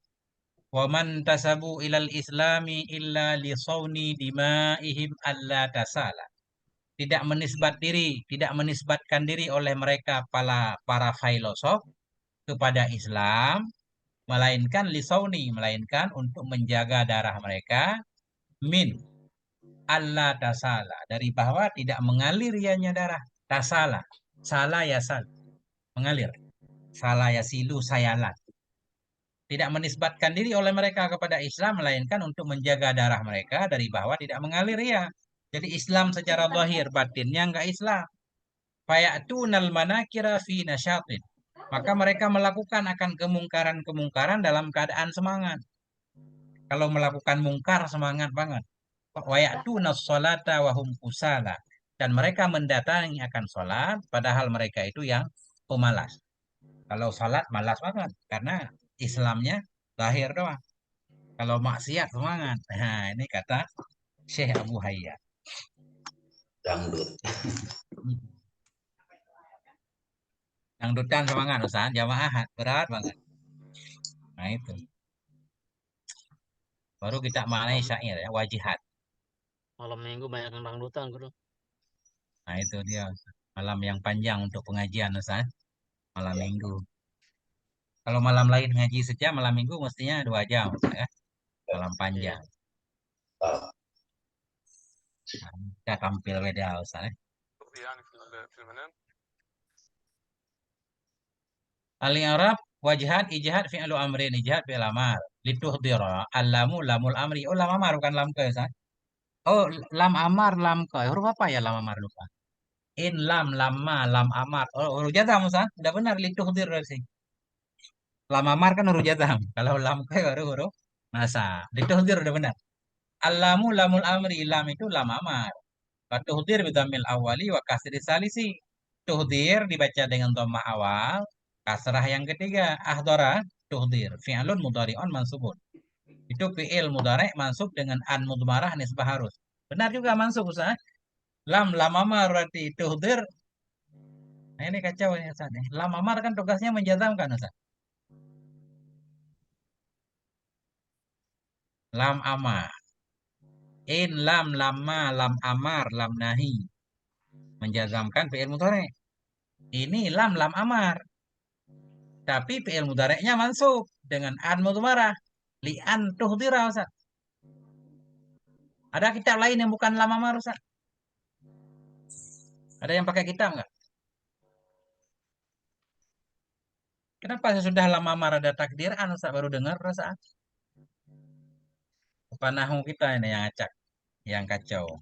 Wa man tasabu ilal islami illa li sauni dimaihim alla tasala. Tidak menisbatkan diri oleh mereka para filosof kepada Islam, melainkan lisauni, melainkan untuk menjaga darah mereka, min Allah tasala, dari bahwa tidak mengalir ianya darah. Tasala, salah ya sal, mengalir. Salah ya silu sayalat. Tidak menisbatkan diri oleh mereka kepada Islam, melainkan untuk menjaga darah mereka dari bahwa tidak mengalir ya. Jadi Islam secara zahir, batinnya enggak Islam. Fayatunal manakira fi nasyatin. Maka mereka melakukan akan kemungkaran-kemungkaran dalam keadaan semangat. Kalau melakukan mungkar semangat banget. Wayatunas sholata wahum kusala. Dan mereka mendatangi akan sholat, padahal mereka itu yang pemalas. Kalau sholat malas banget, karena Islamnya lahir doang. Kalau maksiat semangat. Nah, ini kata Syekh Abu Hayya. Dangdut. Dangdutan semangat, Ustaz. Jamaah berat banget. Nah, itu. Baru kita maknai Malam, syair ya, wajihat. malam minggu banyak yang dangdutan, guru. Nah, itu dia. Malam yang panjang untuk pengajian, Ustaz. Malam Ya. minggu. Kalau malam lain ngaji sejam, malam minggu mestinya 2 jam, Ustaz, ya. Malam Iya. panjang. Ah, Nah, kita tampil beda, Ustaz, ya. يعني في المنام. Al-i'rab wajhat ijhad fi'lu amrin ijhad fi'il amar. Lituhdira al-lamu lamul amri. Oh, lam amar bukan lam ke, Ustaz. Oh, lam amar lam ke. Huruf apa ya lam amar lupa? In lam lamma lam amar. Oh, huruf jazam, Ustaz. Sudah benar lituhdir dari sini. Lam amar kan huruf jazam. Kalau lam ke baru huruf masa. Lituhdir udah benar. Al-lamu lamul amri. Lam itu lam amar. Wa tuhdir bidhamil awali wa kasri salisi. Tuhdir dibaca dengan dhammah awal, kasrah yang ketiga. Ahdara tuhdir. Fi'lun mudhari'un mansubun. Itu fi'il mudhari' mansub dengan an mudmarah nisbah harus. Benar juga mansub, Ustaz. Lam amar berarti tuhdir. Nah, ini kacau ini, Ustaz. Lam amar kan tugasnya menjazamkan, Ustaz. Lam amar. In lam lamma lam amar lam nahi. Menjazamkan fi'il mudhari'. Ini lam amar. Tapi fi'il mudhari'nya mansub dengan an mudmarah. Li'an tuhdira, Ustaz. Ada kitab lain yang bukan lam amar, Ustaz? Ada yang pakai kitab nggak? Kenapa sesudah lam amar ada takdiran, Ustaz, baru dengar, Ustaz? Apa nahu kita ini yang acak, yang kacau.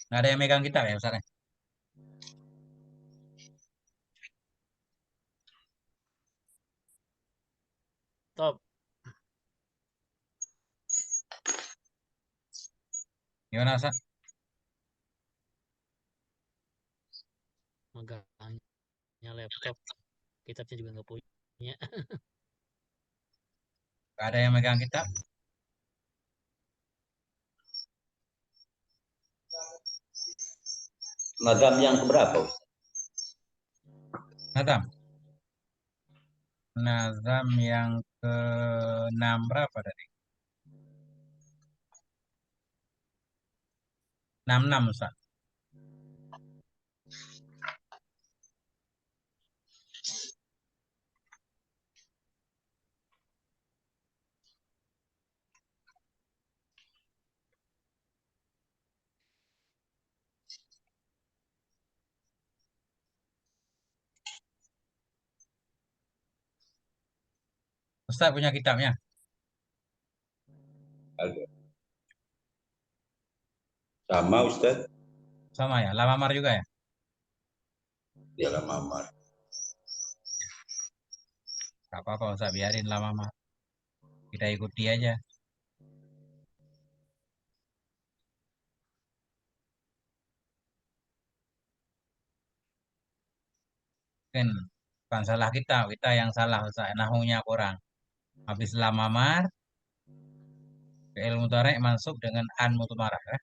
Nggak ada yang megang kitab ya, Ustaz? Top. Gimana, Ustaz? Megangnya laptop. Kitabnya juga nggak punya. Nggak ada yang megang kitab? Mazhab yang keberapa, Ustaz? Nazam. Nazam yang ke-6 berapa tadi? 66, Ustaz. Ustaz punya kitabnya? Ada. Sama, Ustaz? Sama ya? Lam amar juga ya? Dia lama amar. Gak apa-apa, Ustaz. Biarin lam amar. Kita ikuti aja. Mungkin bukan salah kita yang salah, Ustaz. Nahunya kurang. Habis lam amar, fi'il mudhari' mansub dengan an mudmarah, ya.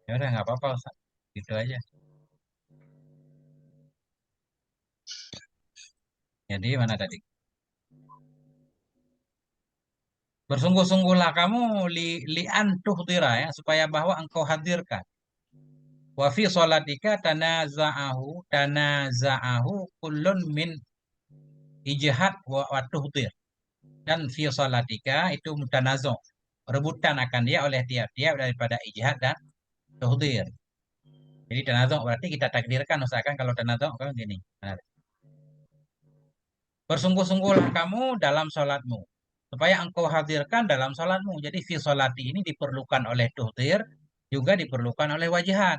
Ya udah nggak apa-apa, Ustaz. Gitu aja. Jadi mana tadi? Bersungguh-sungguhlah kamu li'an tuhdira ya, supaya bahwa engkau hadirkan. Wa fi sholatika tanaza'ahu kullun min ijihad wa tuhdir. Dan fi sholatika itu mutanazo. Rebutan akan dia oleh tiap-tiap daripada ijihad dan tuhdir. Jadi tanazo berarti kita takdirkan, usahakan kalau tanazo kan gini. Bersungguh-sungguhlah kamu dalam sholatmu. Supaya engkau hadirkan dalam sholatmu. Jadi fi sholati ini diperlukan oleh tuhdir, juga diperlukan oleh wajihat.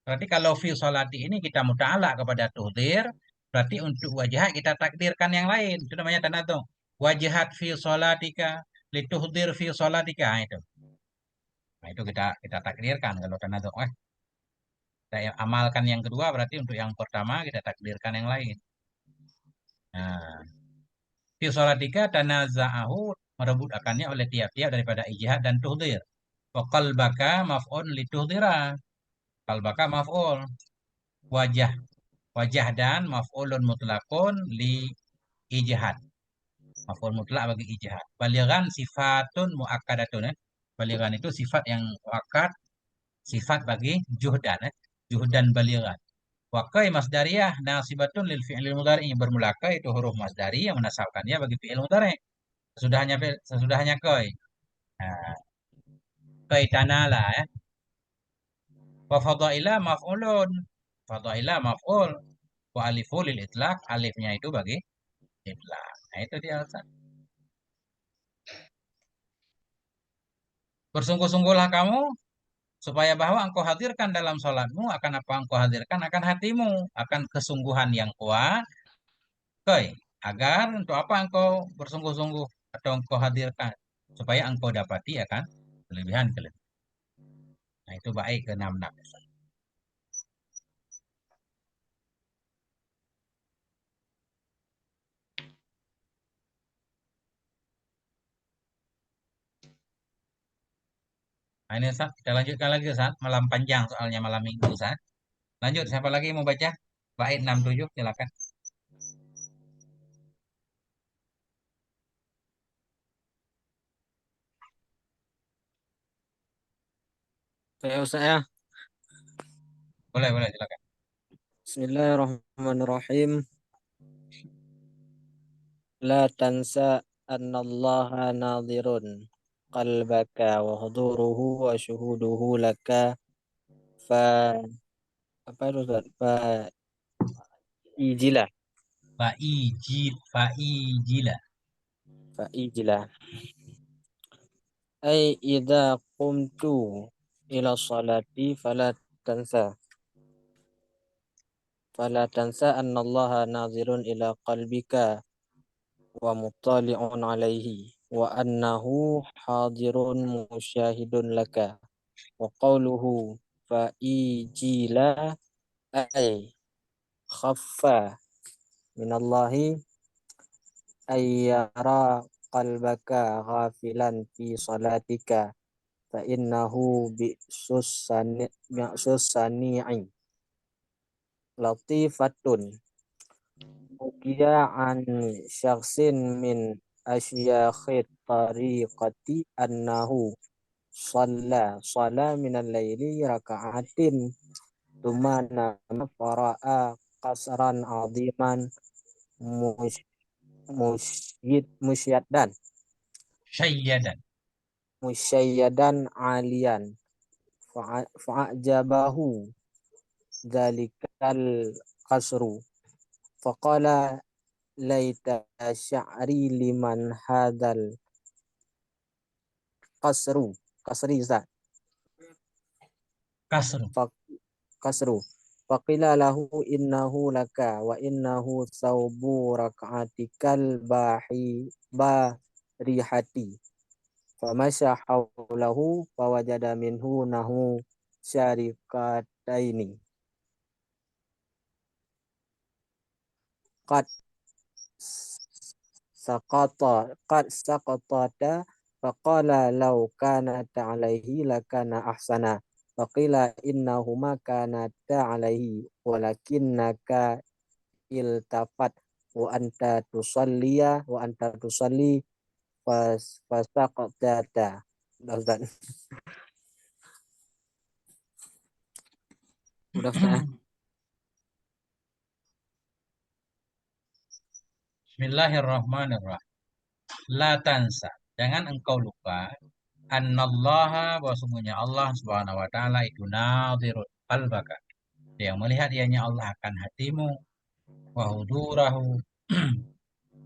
Berarti kalau fi sholati ini kita muta'ala kepada tuhdir, berarti untuk wajihat kita takdirkan yang lain. Itu namanya tanadong. Wajihat fi sholatika, lituhdir fi sholatika. Nah, itu. Nah, itu kita takdirkan kalau tanadong. Kita amalkan yang kedua, berarti untuk yang pertama kita takdirkan yang lain. Nah, fi sholatika tanaza'ahu merebut akannya oleh tiap-tiap daripada ijihad dan tuhdir. Wa qalbaka maf'un li tuhdira. Qalbaka maf'ul. Wajah. Wajah dan maf'ulun mutlakun li ijihad. Maf'ul mutlak bagi ijihad. Balighan sifatun muakkadatun. Balighan itu sifat yang muakkad, sifat bagi juhdan. Juhdan balighan. Wakai masdariyah nasibatun lil fi'lil mudhari. Bermula kai itu huruf masdari yang menasabkannya bagi fi'il mudhari. Sesudahnya kai. Nah, kai tanala ya. Wa fadaila maf'ulun. Fadaila maf'ul. Wa alifu lil itlaq. Alifnya itu bagi itlaq. Nah, itu dia alasan. Bersungguh-sungguhlah kamu supaya bahwa engkau hadirkan dalam sholatmu, akan apa engkau hadirkan? Akan hatimu, akan kesungguhan yang kuat. Oke, agar untuk apa engkau bersungguh-sungguh atau engkau hadirkan? Supaya engkau dapati akan kelebihan-kelebihan. Nah, itu baik ke 6. Nah, ini Ustaz, kita lanjutkan lagi Ustaz. Malam panjang soalnya malam minggu Ustaz. Lanjut, siapa lagi yang mau baca? Bait 67, silakan. Saya Ustaz ya. Boleh, silakan. Bismillahirrahmanirrahim. La tansa annallaha nadhirun qalbaka wa huduruhu wa syuhuduhu laka fa apa itu Ustaz? Fa ijila. Fa'ijila. Fa ijila. Ay idza qumtu ila salati fala tansa annallaha nadhirun ila qalbika wa muttali'un alaihi wa annahu hadirun musyahidun laka wa qawluhu fa ijila ay khaffa minallahi ay yara qalbaka ghafilan fi salatika fa innahu bi'sus sani'i latifatun ukiya an syakhsin min asyakhit tariqati annahu Shalla minal laili raka'atin Tumana fara'a qasran aziman musyadan Syayyadan. musyayyadan aliyan fa'ajabahu dalikal qasru faqala laita sya'ri liman hadal qasri Ustaz. Kasru faqila lahu innahu laka wa innahu thawbu rak'atikal barihati famasya hawlahu fawajada minhu nahu syarikataini qad saqata faqala law kanat alaihi lakana ahsana faqila innahuma kanata alaihi walakinnaka iltafat wa anta tusalli fasaqata. Udah Ustaz. Udah Ustaz. Bismillahirrahmanirrahim. La tansa. Jangan engkau lupa. Annallaha, bahwa sungguhnya Allah subhanahu wa ta'ala itu nadhirun qalbaka. Yang melihat ianya Allah akan hatimu. Wa hudurahu.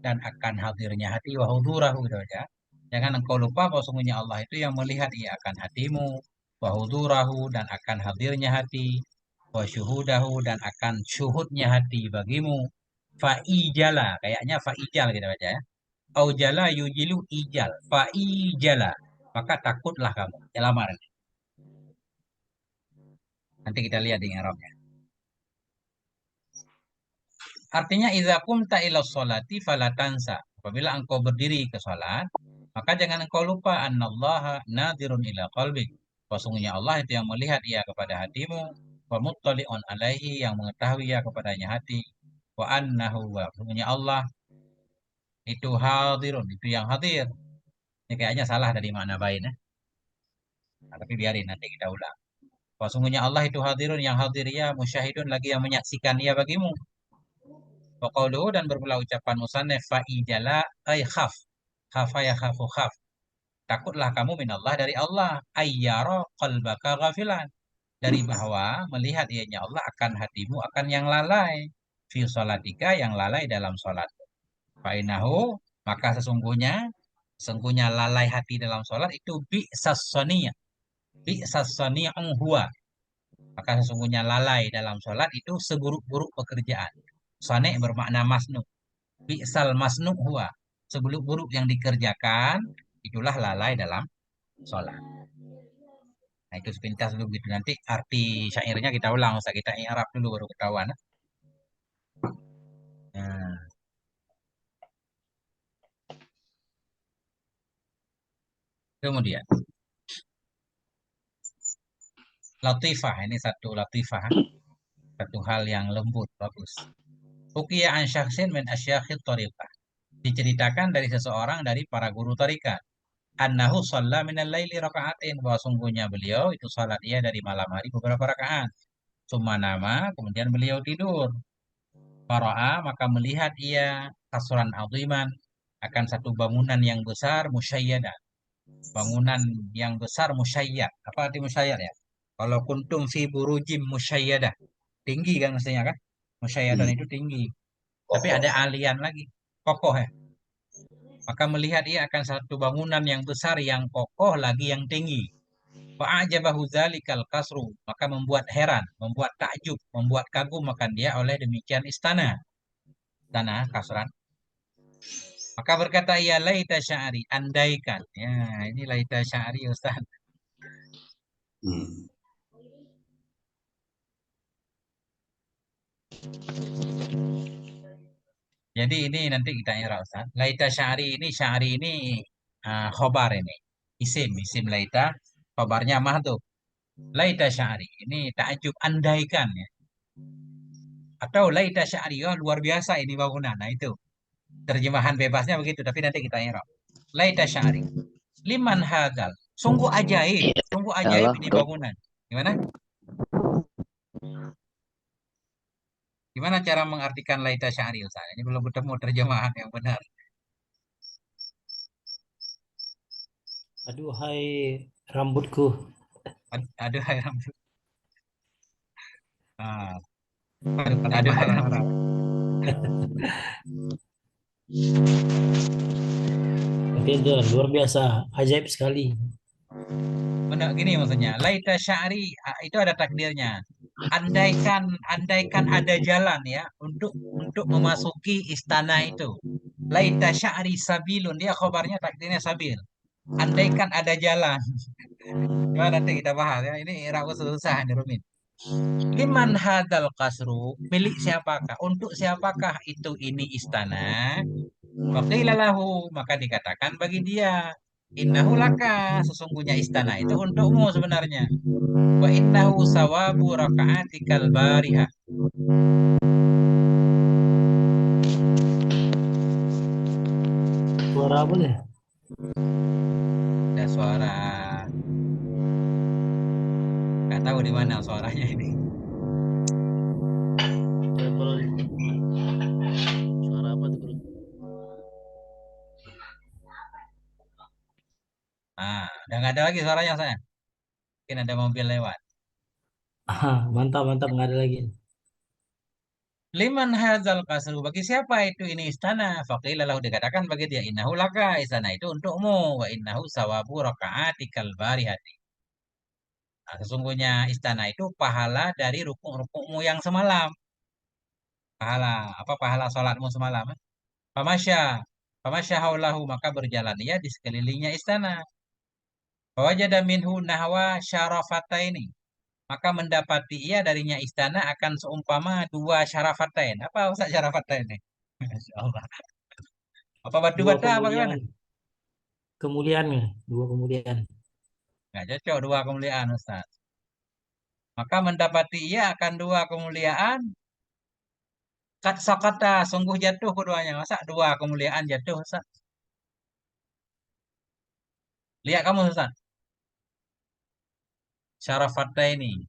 Dan akan hadirnya hati. Wa hudurahu. Gitu aja. Jangan engkau lupa bahwa sungguhnya Allah itu yang melihat ia akan hatimu. Wa hudurahu. Dan akan hadirnya hati. Wa syuhudahu. Dan akan syuhudnya hati bagimu. Fa'ijala. Kayaknya fa'ijal gitu aja ya. Aujala yujilu ijal. Fa'ijala. Maka takutlah kamu. Ya lamar. Nanti kita lihat di Arabnya. Artinya idza qumta ila sholati fala tansa. Apabila engkau berdiri ke salat, maka jangan engkau lupa annallaha nadirun ila qalbik. Sesungguhnya Allah itu yang melihat ia kepada hatimu, wa muttali'un alaihi, yang mengetahui ia kepadanya hati, wa annahu, wa sesungguhnya Allah itu hadirun, itu yang hadir. Ini kayaknya salah dari makna bain ya. Nah, tapi biarin nanti kita ulang. Sesungguhnya Allah itu hadirun, yang hadir ia, musyahidun, lagi yang menyaksikan ia bagimu. Wa qawluhu, dan bermula ucapan musannif fa'ijala ay khaf. Khafa ya khafu khaf. Takutlah kamu minallah, dari Allah. Ayyara qalbaka ghafilan. Dari bahwa melihat ianya Allah akan hatimu akan yang lalai. Fi sholatika, yang lalai dalam sholat. Fa'inahu, maka sesungguhnya lalai hati dalam sholat itu bi'sas soniyah. Bi'sas soniyah huwa. Maka sesungguhnya lalai dalam sholat itu seburuk-buruk pekerjaan. Sani bermakna masnu. Bi'sal masnu huwa. Seburuk-buruk yang dikerjakan, itulah lalai dalam sholat. Nah itu sepintas dulu gitu. Nanti arti syairnya kita ulang. Usah kita i'rab dulu baru ketahuan. Nah, kemudian latifah, ini satu latifah, satu hal yang lembut, bagus. Ukiya an syakhsin min asyakhit tariqah. Diceritakan dari seseorang dari para guru tarikat. Annahu shalla minal laili raka'atin, bahwa sungguhnya beliau itu salat ia dari malam hari beberapa rakaat. Summa nama, kemudian beliau tidur. Fara'a, maka melihat ia kasran aziman, akan satu bangunan yang besar, musyayyada. Bangunan yang besar musyayyad. Apa arti musyayyad ya? Kalau kuntum fi burujim musyayyadah. Tinggi kan mestinya kan? Musyayyadan itu tinggi. Tapi ada alian lagi. Kokoh ya. Maka melihat ia akan satu bangunan yang besar, yang kokoh lagi, yang tinggi. Fa'ajabahu dzalikal kasru, maka membuat heran, membuat takjub, membuat kagum akan dia oleh demikian istana. Istana kasran. Maka berkata ia, laita sya'ri, andaikan. Ya, ini laita sya'ri Ustaz. Jadi ini nanti kita i'rab Ustaz. Laita sya'ri ini khobar ini. Isim laita, khobarnya mahdhuf. Laita sya'ri ini ta'jub, andaikan ya. Atau laita sya'ri, oh, luar biasa ini bangunan. Nah itu terjemahan bebasnya begitu, tapi nanti kita i'rab. Laita sya'ri. Liman hadal. Sungguh ajaib ini bangunan. Gimana? Gimana cara mengartikan laita sya'ri Ustaz? Ini belum ketemu terjemahan yang benar. Aduhai rambutku. Aduhai rambut. Aduhai rambut. Tapi itu luar biasa, ajaib sekali. Benar, gini maksudnya. Laita sya'ri, itu ada takdirnya. Andaikan ada jalan ya untuk memasuki istana itu. Laita sya'ri sabilun, dia khobarnya takdirnya sabil. Andaikan ada jalan. Coba nanti kita bahas ya. Ini ragu susah nih Rumin. Liman hadal kasru, milik siapakah? Untuk siapakah itu ini istana? Waqila lahu, maka dikatakan bagi dia, innahu laka, sesungguhnya istana itu untukmu sebenarnya. Wa innahu sawabu raka'atikal barihah. Suara apa deh? Ada suara. Nggak tahu di mana suaranya ini. Treble itu. Suara apa tuh, Bro? Udah nggak ada lagi suaranya saya. Mungkin ada mobil lewat. Mantap, mantap, nggak ada lagi. Liman hadzal kasru, bagi siapa itu ini istana? Faqila lahu, dikatakan bagi dia, innahu laka, istana itu untukmu, wa innahu sawabu raka'atikal barihati. Nah, sesungguhnya istana itu pahala dari rukuk-rukukmu yang semalam. Pahala apa? Pahala salatmu semalam. Famasya, famasya haulahu, maka berjalan ia di sekelilingnya istana. Fawajada minhu nahwa syarafataini, maka mendapati ia darinya istana akan seumpama dua syarafatain. Apa Ustaz syarafatain ini? Masya Allah. Apa batu Dua bata apa kemuliaan, gimana? kemuliaannya, dua kemuliaan. Nggak cocok dua kemuliaan Ustaz. Maka mendapati ia akan dua kemuliaan. Kat sakata, sungguh jatuh keduanya. Masa dua kemuliaan jatuh Ustaz? Lihat kamu Ustaz. Syarafatain ini.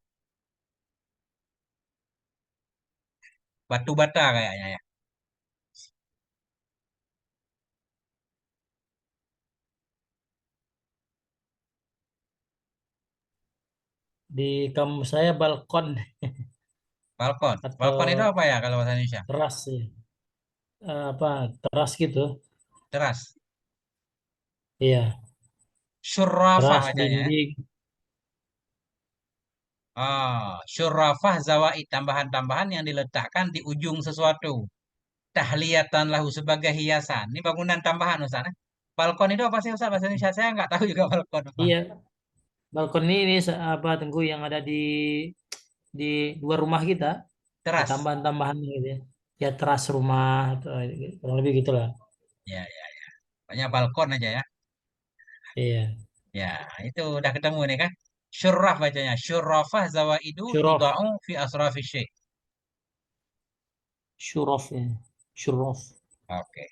Batu bata kayaknya ya. Di kampus saya balkon Balkon. Balkon itu atau apa ya kalau bahasa Indonesia? teras sih. Apa teras gitu? Teras. Iya, Syurrafah teras bacanya ya. dinding. Syurrafah zawaid, tambahan-tambahan yang diletakkan di ujung sesuatu. Tahliyatan lahu, sebagai hiasan. Ini bangunan tambahan Ustaz. Balkon itu apa sih Ustaz bahasa Indonesia? Saya nggak tahu juga balkon apa. Iya, balkon ini apa Tengku yang ada di luar rumah kita, di Teras. tambahan-tambahan gitu ya. Ya teras rumah atau kurang lebih gitulah. Ya, ya. Banyak balkon aja ya. Iya, Ya, itu udah ketemu nih kan. Syurraf bacanya. Syurrafah zawaidu syurof, tuda'u fi asrafi syekh. syurof ya, syurof. Oke.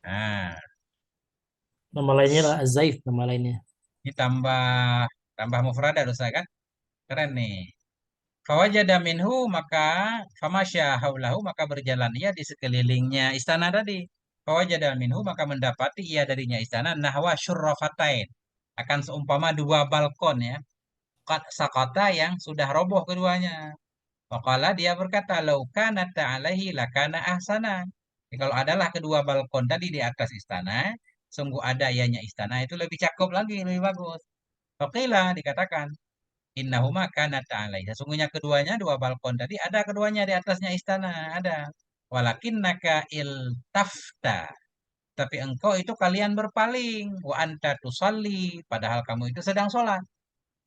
Nah, Nama lainnya lah Zaif, nama lainnya. ini tambah tambah mufradat Ustaz kan? Keren nih. Fawajada minhu, maka famasya haulahu, maka berjalan ia di sekelilingnya istana tadi. Fawajada minhu, maka mendapati ia darinya istana nahwa syurrafatain, akan seumpama dua balkon ya. Qad sakata, yang sudah roboh keduanya. Faqala, dia berkata, lau kana ta'alaihi lakana ahsana. Jadi, kalau adalah kedua balkon tadi di atas istana, sungguh ada ianya istana itu lebih cakep lagi, lebih bagus. Faqila, dikatakan, innahuma kanata alai. Sesungguhnya keduanya, dua balkon tadi, ada keduanya di atasnya istana, ada. Walakinnaka iltafta. Tapi engkau itu kalian berpaling. Wa anta tusalli. Padahal kamu itu sedang sholat.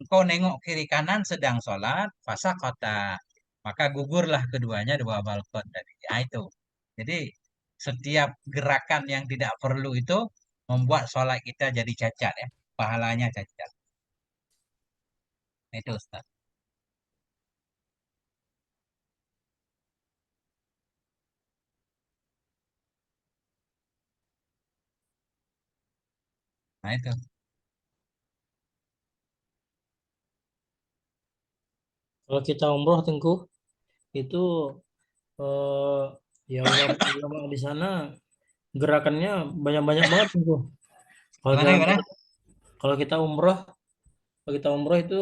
Engkau nengok kiri kanan sedang sholat. Fasaqata. Maka gugurlah keduanya, dua balkon tadi. Ya, itu. Jadi setiap gerakan yang tidak perlu itu membuat sholat kita jadi cacat ya. Pahalanya cacat. Itu Ustaz. Nah itu. Kalau kita umroh Tengku itu eh, ya ulama di sana gerakannya banyak-banyak banget Tengku. Kalau Gimana, kita gimana? kalau kita umroh, kalau kita umroh itu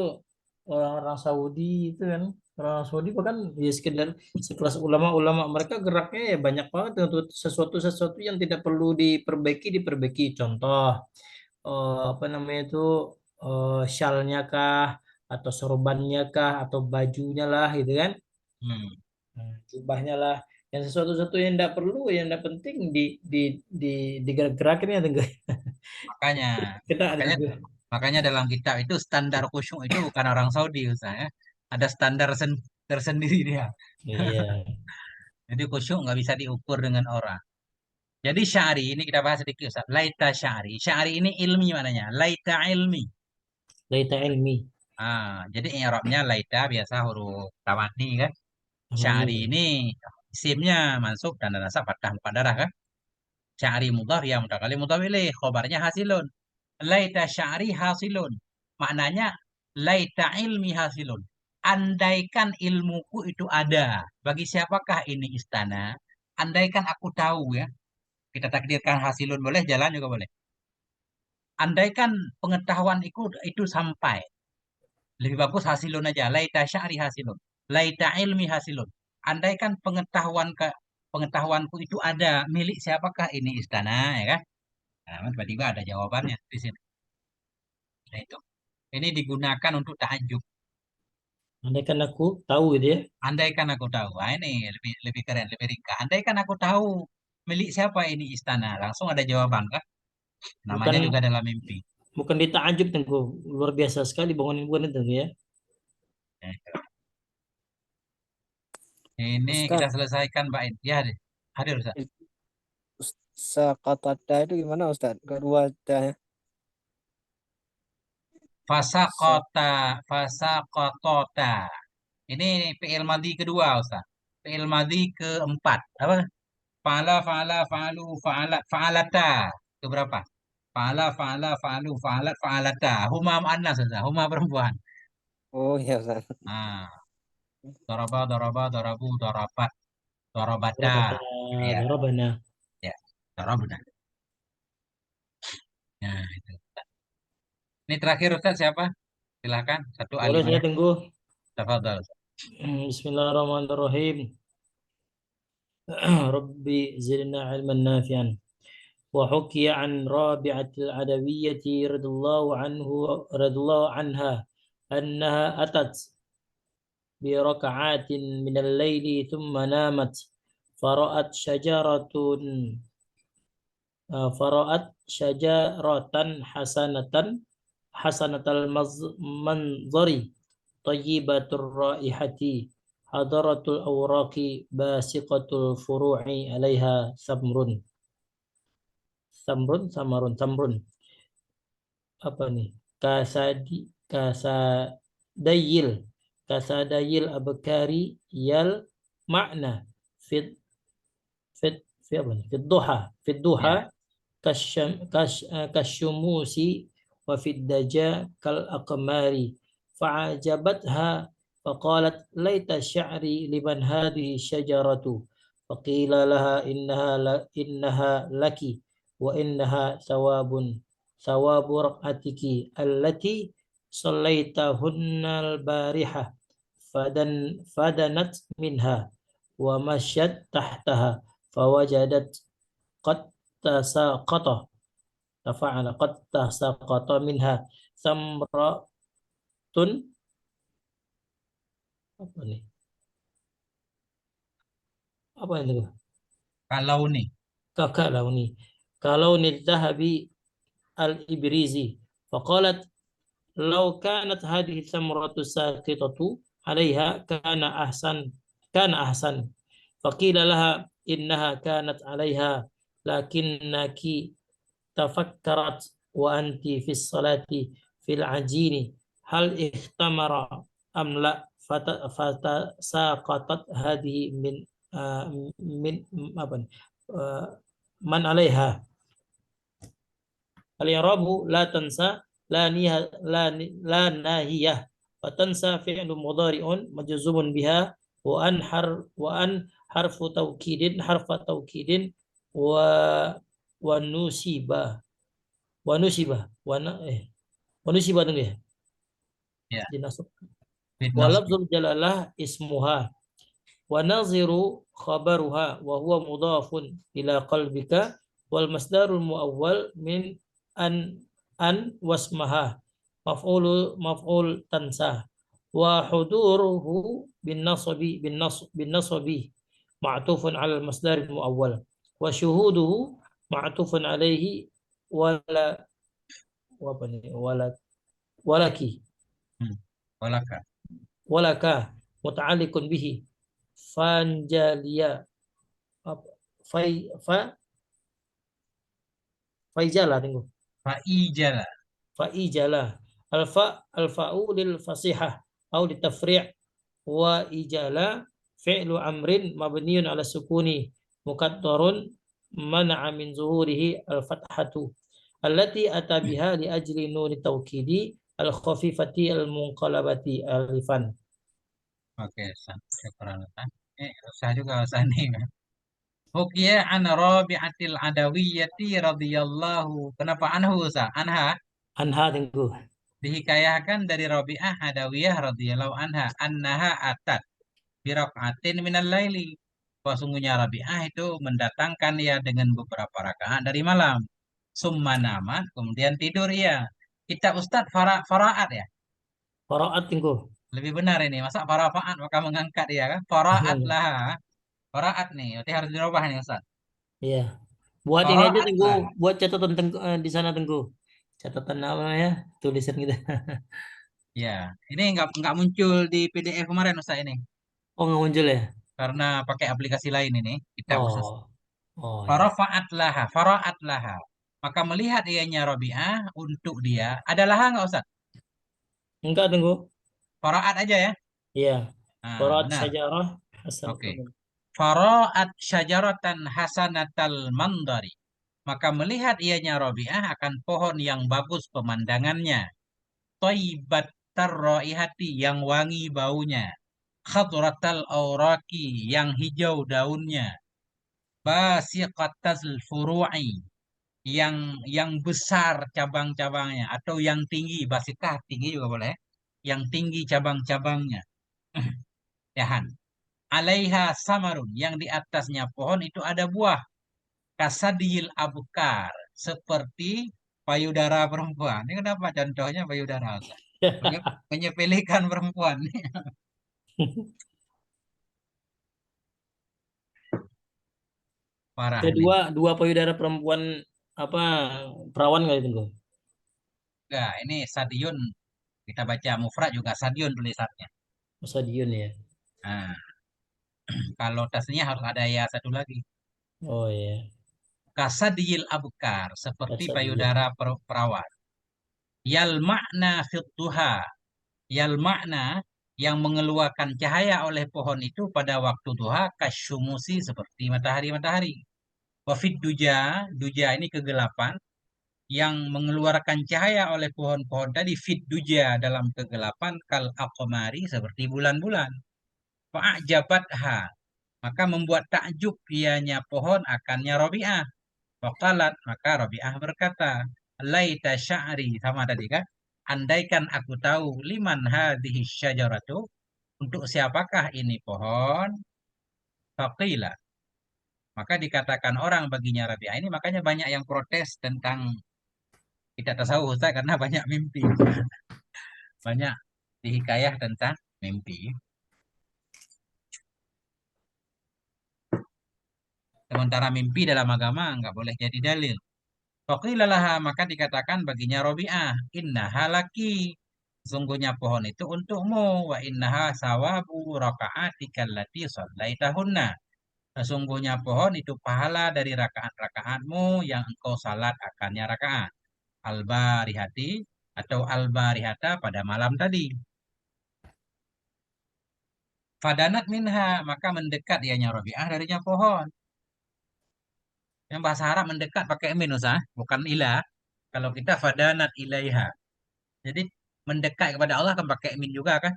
orang-orang Saudi itu kan, orang Saudi bahkan ya sekedar sekelas ulama-ulama mereka geraknya ya banyak banget untuk sesuatu-sesuatu yang tidak perlu diperbaiki. Contoh apa namanya itu syalnya kah atau sorbannya kah atau bajunya lah gitu kan. Hmm. Nah, jubahnya lah yang sesuatu-sesuatu yang tidak perlu yang tidak penting di digerak-gerakin ya Tengku. Makanya, Kita ada makanya, juga. makanya dalam kitab itu standar khusyuk itu bukan orang Saudi, Ustaz, ya. Ada standar tersendiri dia. Iya, Jadi khusyuk nggak bisa diukur dengan orang. Jadi syari ini kita bahas sedikit, Ustaz. Laita syari. Syari ini ilmi maknanya. Laita ilmi. laita ilmi. Jadi i'rabnya laita biasa huruf tawani kan. Namanya Syari ini isimnya mansub dan nasab fathah muqaddarah kan. Sya'ri mudhaf ya mudhaf mudhaf ilaih, khobarnya hasilun. Laita sya'ri hasilun. Maknanya laita ilmi hasilun. Andaikan ilmuku itu ada. Bagi siapakah ini istana? Andaikan aku tahu ya. Kita takdirkan hasilun boleh, jalan juga boleh. Andaikan pengetahuan itu sampai. Lebih bagus hasilun aja. Laita sya'ri hasilun. Laita ilmi hasilun. Andaikan pengetahuanku itu ada. Milik siapakah ini istana ya kan? Nah, tiba-tiba ada jawabannya di sini. Nah, itu. Ini digunakan untuk tahajud. Andaikan aku tahu gitu ya. Andaikan aku tahu. Nah, ini lebih lebih keren, lebih ringkas. Andaikan aku tahu milik siapa ini istana, langsung ada jawaban kan? Namanya Bukan juga dalam mimpi. bukan ditakjub Tengku. Luar biasa sekali bangunin bukan itu ya. Nah, itu. Ini kita Ustaz, selesaikan Mbak In. Ya, hadir Ustaz. sakatata itu gimana Ustaz? Kedua tanya. Fasa Sa- kota, fasa kotota. Ini fi'il madhi kedua Ustaz. Fi'il madhi keempat. Apa? Fa'ala, fa'ala, fa'alu, fa'ala, fa'alata. Itu berapa? Fa'ala, fa'ala, fa'alu, fa'alat, fa'alata. Huma mu'annas Ustaz. Huma perempuan. Oh iya Ustaz. Nah, daraba, daraba, darabu, darabat, darabata. Darabata, Ya, darabana. ya. Darabna. Nah, itu. Ini terakhir Ustaz siapa? Silakan. Satu Boleh alim saya ya. tunggu. Tafadhal. Bismillahirrahmanirrahim. Rabbi zidna ilman nafi'an. وحكي عن رابعة العدوية رضي الله عنها أنها أتت بركعات من الليل ثم نامت فرأت شجرة فرأت شجرة حسنة المنظر طيبة الرائحة حضرة الأوراق باسقة الفروع عليها ثمر apa nih kasadayil abkari yal makna fit apa nih fit duha Ya. kasyumusi wa fit daja kal aqmari fa'ajabatha faqalat laita sya'ri liman hadhihi syajaratu faqila laha innaha laki wa innaha sawabu rak'atiki allati sallaitahunna al-barihah fadanat minha wa masyat tahtaha fawajadat qad tasaqata qad tasaqata minha samratun apa nih apa ini Kalau nih. kakak launi kalau nidhahabi al-ibrizi faqalat law kanat hadhihi thamratu saqitatu 'alaiha kana ahsan faqila laha innaha kanat 'alaiha lakinnaki tafakkarat wa anti fi salati fil ajini hal ihtamara am la fata saqatat hadhihi min apa man 'alaiha al-i'rabu la tansa la nahiyah wa tansa fi'lu mudhari'un majzumun biha wa an harfa tawkidin wa wa nusiba wa nusiba wa na, wa nusiba dong ya Ya. dinasab Fit wa nasbi. lafzul jalalah ismuha wa naziru khabaruha wa huwa mudhafun ila qalbika wal masdarul muawwal min an wasmaha maf'ul tansa wa huduruhu bin nasbi ma'tufun 'ala al masdar al muawwal wa syuhuduhu ma'tufun 'alaihi wala walaki Walaka. walaka muta'alliqun bihi fanjaliya fai fa faijala tunggu Fa'ijala. faijala alfa'u lil fasihah au litafri' wa ijala fi'lu amrin mabniun ala sukuni muqaddarun mana'a min zuhurihi al-fathatu allati ata biha li ajli nuri tawkidi al-khafifati al-munqalabati alifan. Oke, syukran. Susah juga Ustaz ini. Hukiya an Rabi'atil Adawiyyati radhiyallahu. Kenapa anhu Ustaz? Anha Anha tunggu. dihikayahkan dari Rabi'ah Adawiyah radhiyallahu anha annaha atat biraqatin minal laili. Sesungguhnya Rabi'ah itu mendatangkan ya dengan beberapa rakaat dari malam. Summa namat, kemudian tidur ya. Kita Ustadz faraat ya. Qaraat tunggu. Lebih benar ini. Masa farafaat maka mengangkat ya kan? Faraat lah. Faraat nih. Berarti harus dirubah nih Ustadz. Iya. Buat ini aja Faraat tunggu, lah. buat catatan di sana tunggu. Catatan namanya, tulisan kita. Ya, ini nggak muncul di PDF kemarin Ustadz ini. Oh, nggak muncul ya? Karena pakai aplikasi lain ini. Kita khusus. Oh. Oh ya. Farafaat laha. Faraat laha. Maka melihat ianya Rabi'ah untuk dia. Ada laha nggak Ustadz? Enggak tunggu. Faraat aja ya. Iya. Nah, Qaraat benar. syajarah asal Oke. Fara'at syajaratan hasanatal mandari. Maka melihat ianya Rabi'ah akan pohon yang bagus pemandangannya. Thayyibat tarraihati yang wangi baunya. Khadratal auraki yang hijau daunnya. Basiqatal furu'i yang besar cabang-cabangnya atau yang tinggi, basikah tinggi juga boleh. Yang tinggi cabang-cabangnya. Yahan. Alaiha samarun yang di atasnya pohon itu ada buah kasadil abukar seperti payudara perempuan. Ini kenapa contohnya payudara? Ustaz? Menyepelekan perempuan. Parah ini. Dua payudara perempuan apa perawan kali tunggu. Enggak, ini sadiun. Kita baca mufrad juga sadiun tulisannya. Stadion ya. Nah, kalau tasnya harus ada ya satu lagi. Oh ya. Kasadil abukar seperti Stadion. payudara perawan. Yal makna fituha. Yal makna yang mengeluarkan cahaya oleh pohon itu pada waktu duha kasyumusi seperti matahari-matahari. Wafid duja, duja ini kegelapan yang mengeluarkan cahaya oleh pohon-pohon tadi fit duja dalam kegelapan kal aqmari seperti bulan-bulan. Fa'ajabatha maka membuat takjub ianya pohon akannya Rabi'ah. Waqalat maka Rabi'ah berkata, laita sya'ri sama tadi kan? Andaikan aku tahu liman hadhihi syajaratu untuk siapakah ini pohon? Faqila. Maka dikatakan orang baginya Rabi'ah ini makanya banyak yang protes tentang kita tasawuf Ustaz karena banyak mimpi. Banyak dihikayah tentang mimpi. Sementara mimpi dalam agama nggak boleh jadi dalil. Faqilalaha maka dikatakan baginya Rabi'ah, innaha laki. Sungguhnya pohon itu untukmu wa innaha sawabu raka'atika allati shallaitahunna. Sesungguhnya pohon itu pahala dari rakaat-rakaatmu yang engkau salat akannya rakaat. Al-barihati atau al-barihata pada malam tadi. Fadanat minha maka mendekat ianya Rabi'ah darinya pohon. Yang bahasa Arab mendekat pakai min Ustaz, bukan ila. Kalau kita fadanat ilaiha. Jadi mendekat kepada Allah kan pakai min juga kan?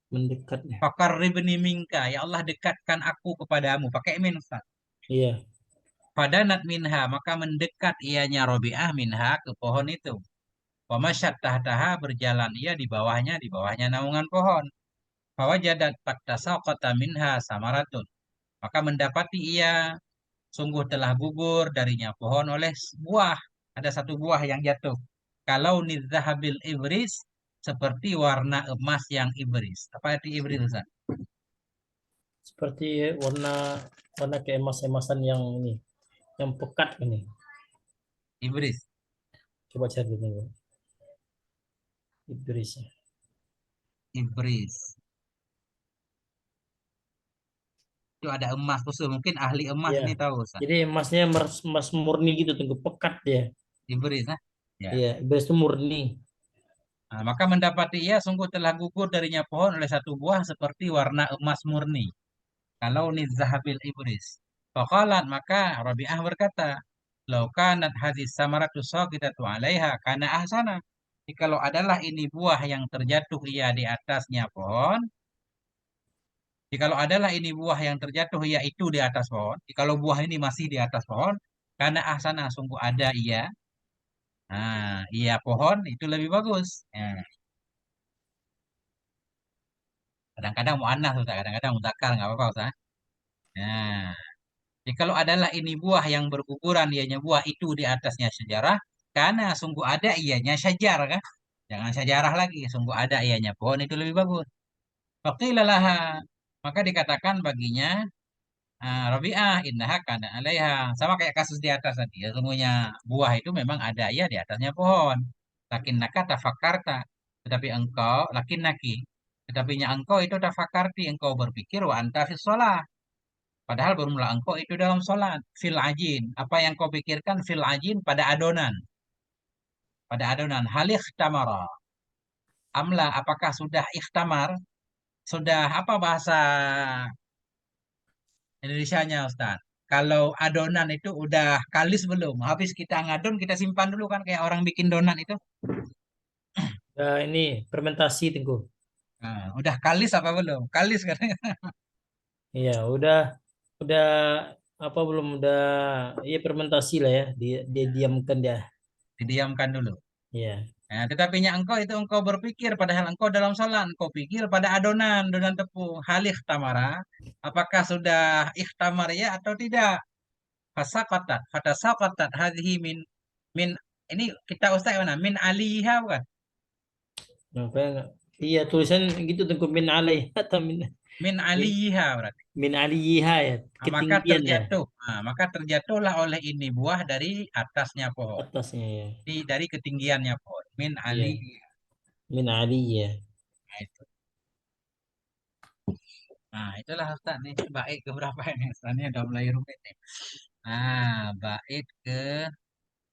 Mendekatnya. Faqarribni minka, ya Allah dekatkan aku kepadamu, pakai min Ustaz. Iya. Fadanat minha, maka mendekat ianya Rabi'ah minha ke pohon itu. Wa masyat tahtaha berjalan ia di bawahnya naungan pohon. Fawajadat pattasaqata minha samaratun. Maka mendapati ia sungguh telah gugur darinya pohon oleh buah. Ada satu buah yang jatuh. Kalau nidzahabil ibris seperti warna emas yang ibris. Apa arti ibris Ustaz? Seperti warna warna keemas-emasan yang ini, yang pekat ini. Ibris. Coba cari dulu. Ibris. Ibris. Itu ada emas khusus. Mungkin ahli emas Iya. ini tahu Ustaz. Jadi emasnya emas murni gitu, tunggu pekat dia. Ibris. Nah. Ya. Iya, ibris itu murni. Nah, maka mendapati ia sungguh telah gugur darinya pohon oleh satu buah seperti warna emas murni. Kalau nidzahabil ibris. Faqalat, maka Rabi'ah berkata, "Lau kanat hadis samaratu saqitatu 'alaiha kana ahsana." Kalau adalah ini buah yang terjatuh ia di atasnya pohon, jikalau adalah ini buah yang terjatuh yaitu di atas pohon, jikalau buah ini masih di atas pohon, karena ahsana sungguh ada ia, nah ia pohon itu lebih bagus. Nah, kadang-kadang mu'annas Ustaz, kadang-kadang mudzakkar nggak apa-apa Ustaz. Nah, jikalau adalah ini buah yang berguguran ianya buah itu di atasnya sejarah, karena sungguh ada ianya syajar kan? Jangan sejarah lagi, sungguh ada ianya pohon itu lebih bagus. Faqila laha, maka dikatakan baginya, Rabi'ah innaha kana 'alaiha. Sama kayak kasus di atas tadi. Ya, semuanya buah itu memang ada ya di atasnya pohon. Lakinnaka tafakkarta. Tetapi engkau, lakinnaki. Tetapinya engkau itu tafakkarti. Engkau berpikir wa anta fis shalah. Padahal bermula engkau itu dalam sholat. Fil ajin. Apa yang kau pikirkan fil ajin pada adonan. Pada adonan. Halih tamara. Amla, apakah sudah ikhtamar? Sudah apa bahasa Indonesianya Ustaz? Kalau adonan itu udah kalis belum? Habis kita ngadon, kita simpan dulu kan kayak orang bikin donat itu. Ya, ini fermentasi Tengku. Nah, udah kalis apa belum? Kalis katanya. Iya, udah apa belum udah iya fermentasi lah ya. Dia diamkan dia. Didiamkan dulu. Iya. Nah, tetapinya engkau itu engkau berpikir padahal engkau dalam salat, engkau pikir pada adonan tepung. Halih tamara, apakah sudah ikhtamar ya atau tidak? Fasaqatat, fatasaqatat hadhihi min ini kita Ustaz mana? Min aliha bukan? Apa ya? Iya, tulisan gitu Tengku min alaih atau Min min, aliha berarti. min aliyiha ya, Nah, ketinggian ya maka terjatuhlah oleh ini buah dari atasnya pohon, atasnya ya. dari ketinggiannya pohon. Min ali, Iya, min aliyya. nah, itu. Nah, itulah Ustaz nih bait ke berapa ini? Ustaz ini udah mulai rumit nih. Nah, bait ke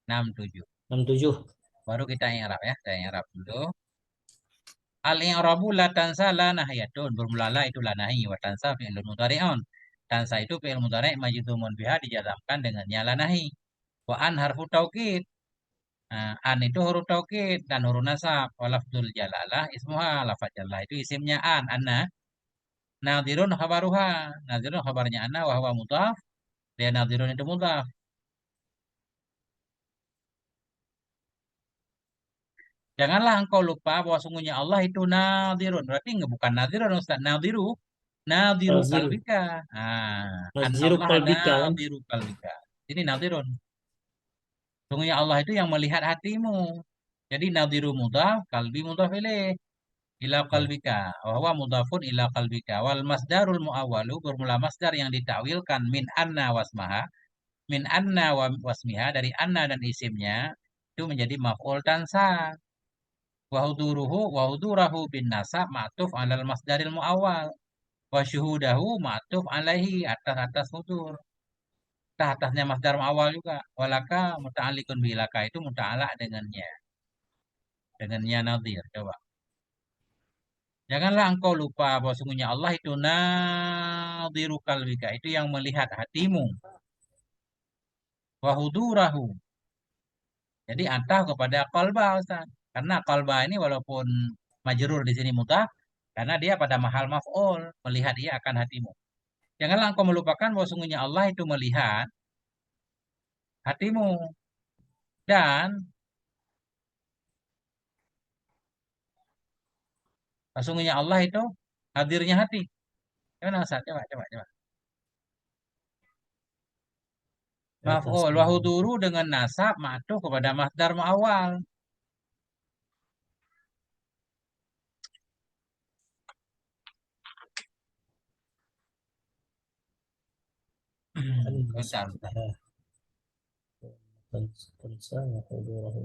67. 67. Baru kita i'rab ya, saya i'rab dulu. Al-i'rabu la tansa la nahiyatun. Bermula la itu la nahi wa tansa fi'lun mudhari'un. Tansa itu fi'il mudhari' majzumun biha dijazamkan dengannya la nahi. Wa an harfu taukid. Nah, an itu huruf taukid dan huruf nasab. Wa lafdzul jalalah ismuha. Lafaz jalalah itu isimnya an. Anna. Nadirun khabaruha. Nadirun khabarnya anna wa huwa mudhaf. Dia nadirun itu mudhaf. Janganlah engkau lupa bahwa sungguhnya Allah itu nadirun. Berarti enggak bukan nadirun Ustaz. Nadiru. Nadiru Naziru. kalbika. Nah, Naziru Allah qalbika kan? nadiru kalbika. Ini nadirun. Sungguhnya Allah itu yang melihat hatimu. Jadi nadiru mudhaf, kalbi mudhaf ilaih. Ila Ya. qalbika wa huwa mudhafun ila qalbika wal masdarul muawwalu bermula masdar yang ditakwilkan min anna wasmaha wasmiha dari anna dan isimnya itu menjadi maf'ul tansa wa hudurahu bin nasab ma'tuf alal masdaril muawwal wa syuhudahu ma'tuf alaihi atas hudur atasnya masdar muawwal juga walaka muta'alliqun bilaka itu muta'alaq dengannya nadir coba. Janganlah engkau lupa bahwa sungguhnya Allah itu nadhiru kalbika, itu yang melihat hatimu. Wahudurahu. Jadi antah kepada qalba Ustaz. Karena qalba ini walaupun majrur di sini mutah, karena dia pada mahal maf'ul, melihat dia akan hatimu. Janganlah engkau melupakan bahwa sungguhnya Allah itu melihat hatimu. Dan sesungguhnya Allah itu hadirnya hati. Gimana Ustaz? Coba. Maf'ul Atasnya. wahuduru dengan nasab ma'tuf kepada masdar mu'awwal. Bentar. Tansa wa hudurahu.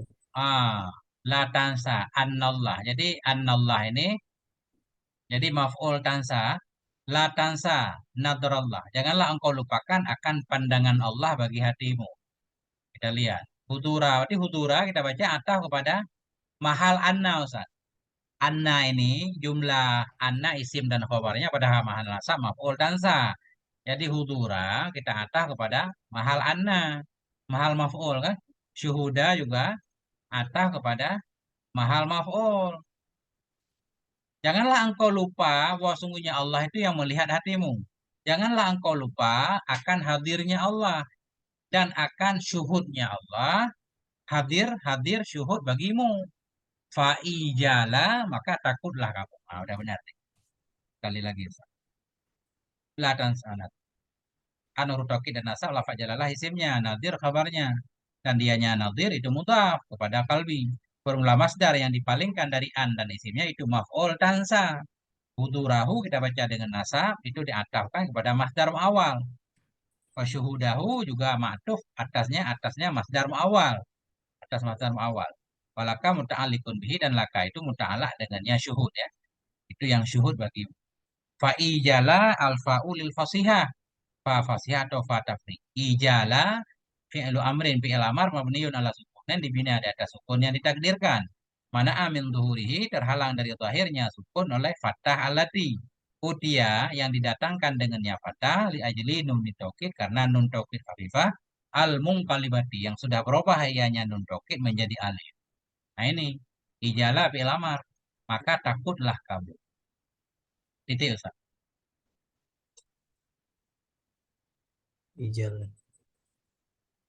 La tansa annallah. Jadi annallah ini jadi maf'ul tansa. La tansa nadrallah. Janganlah engkau lupakan akan pandangan Allah bagi hatimu. Kita lihat. Hudura. Berarti hudura kita baca atau kepada mahal anna Ustaz. Anna ini jumlah anna isim dan khabarnya pada mahal nasab maf'ul tansa. Jadi hudura kita atah kepada mahal anna, mahal maf'ul kan. Syuhuda juga atah kepada mahal maf'ul. Janganlah engkau lupa bahwa sungguhnya Allah itu yang melihat hatimu. Janganlah engkau lupa akan hadirnya Allah dan akan syuhudnya Allah. Hadir syuhud bagimu. Fa'ijala maka takutlah kamu. Ah, udah benar. Sekali lagi. La dan sanad. Anur tauhid dan nasab lafaz jalalah isimnya, nadir kabarnya. Dan dianya nadir itu mudhaf kepada kalbi. Formula masdar yang dipalingkan dari an dan isimnya itu maf'ul tansa. Hudurahu kita baca dengan nasab itu diatafkan kepada masdar awal. Wasyuhudahu juga ma'tuf atasnya masdar awal. Atas masdar awal. Walaka muta'alikun bihi dan laka itu muta'alak dengannya syuhud ya. Itu yang syuhud bagi fa'ijala al-fa'ulil fasihah. Fa fasihah atau fa tafri. Ijala fi'lu amrin fi'il amar mabniun ala sukun dan dibina di atas sukun yang ditakdirkan. Mana amin zuhurihi terhalang dari zahirnya sukun oleh fathah alati. Utia yang didatangkan dengannya fathah li ajli nun taukid karena nun taukid khafifah al munqalibati yang sudah berubah ianya nun taukid menjadi alif. Nah ini ijala fi'il amar. Maka takutlah kamu. Titik Ustaz. Ijal.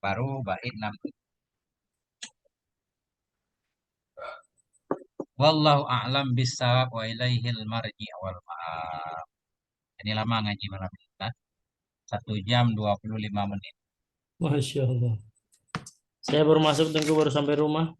Baru bait 6. Wallahu a'lam bissawab wa ilaihil marji wal ma'ab. Ini lama ngaji malam ini. 1 jam 25 menit. Masya Allah. Saya baru masuk, tunggu baru sampai rumah.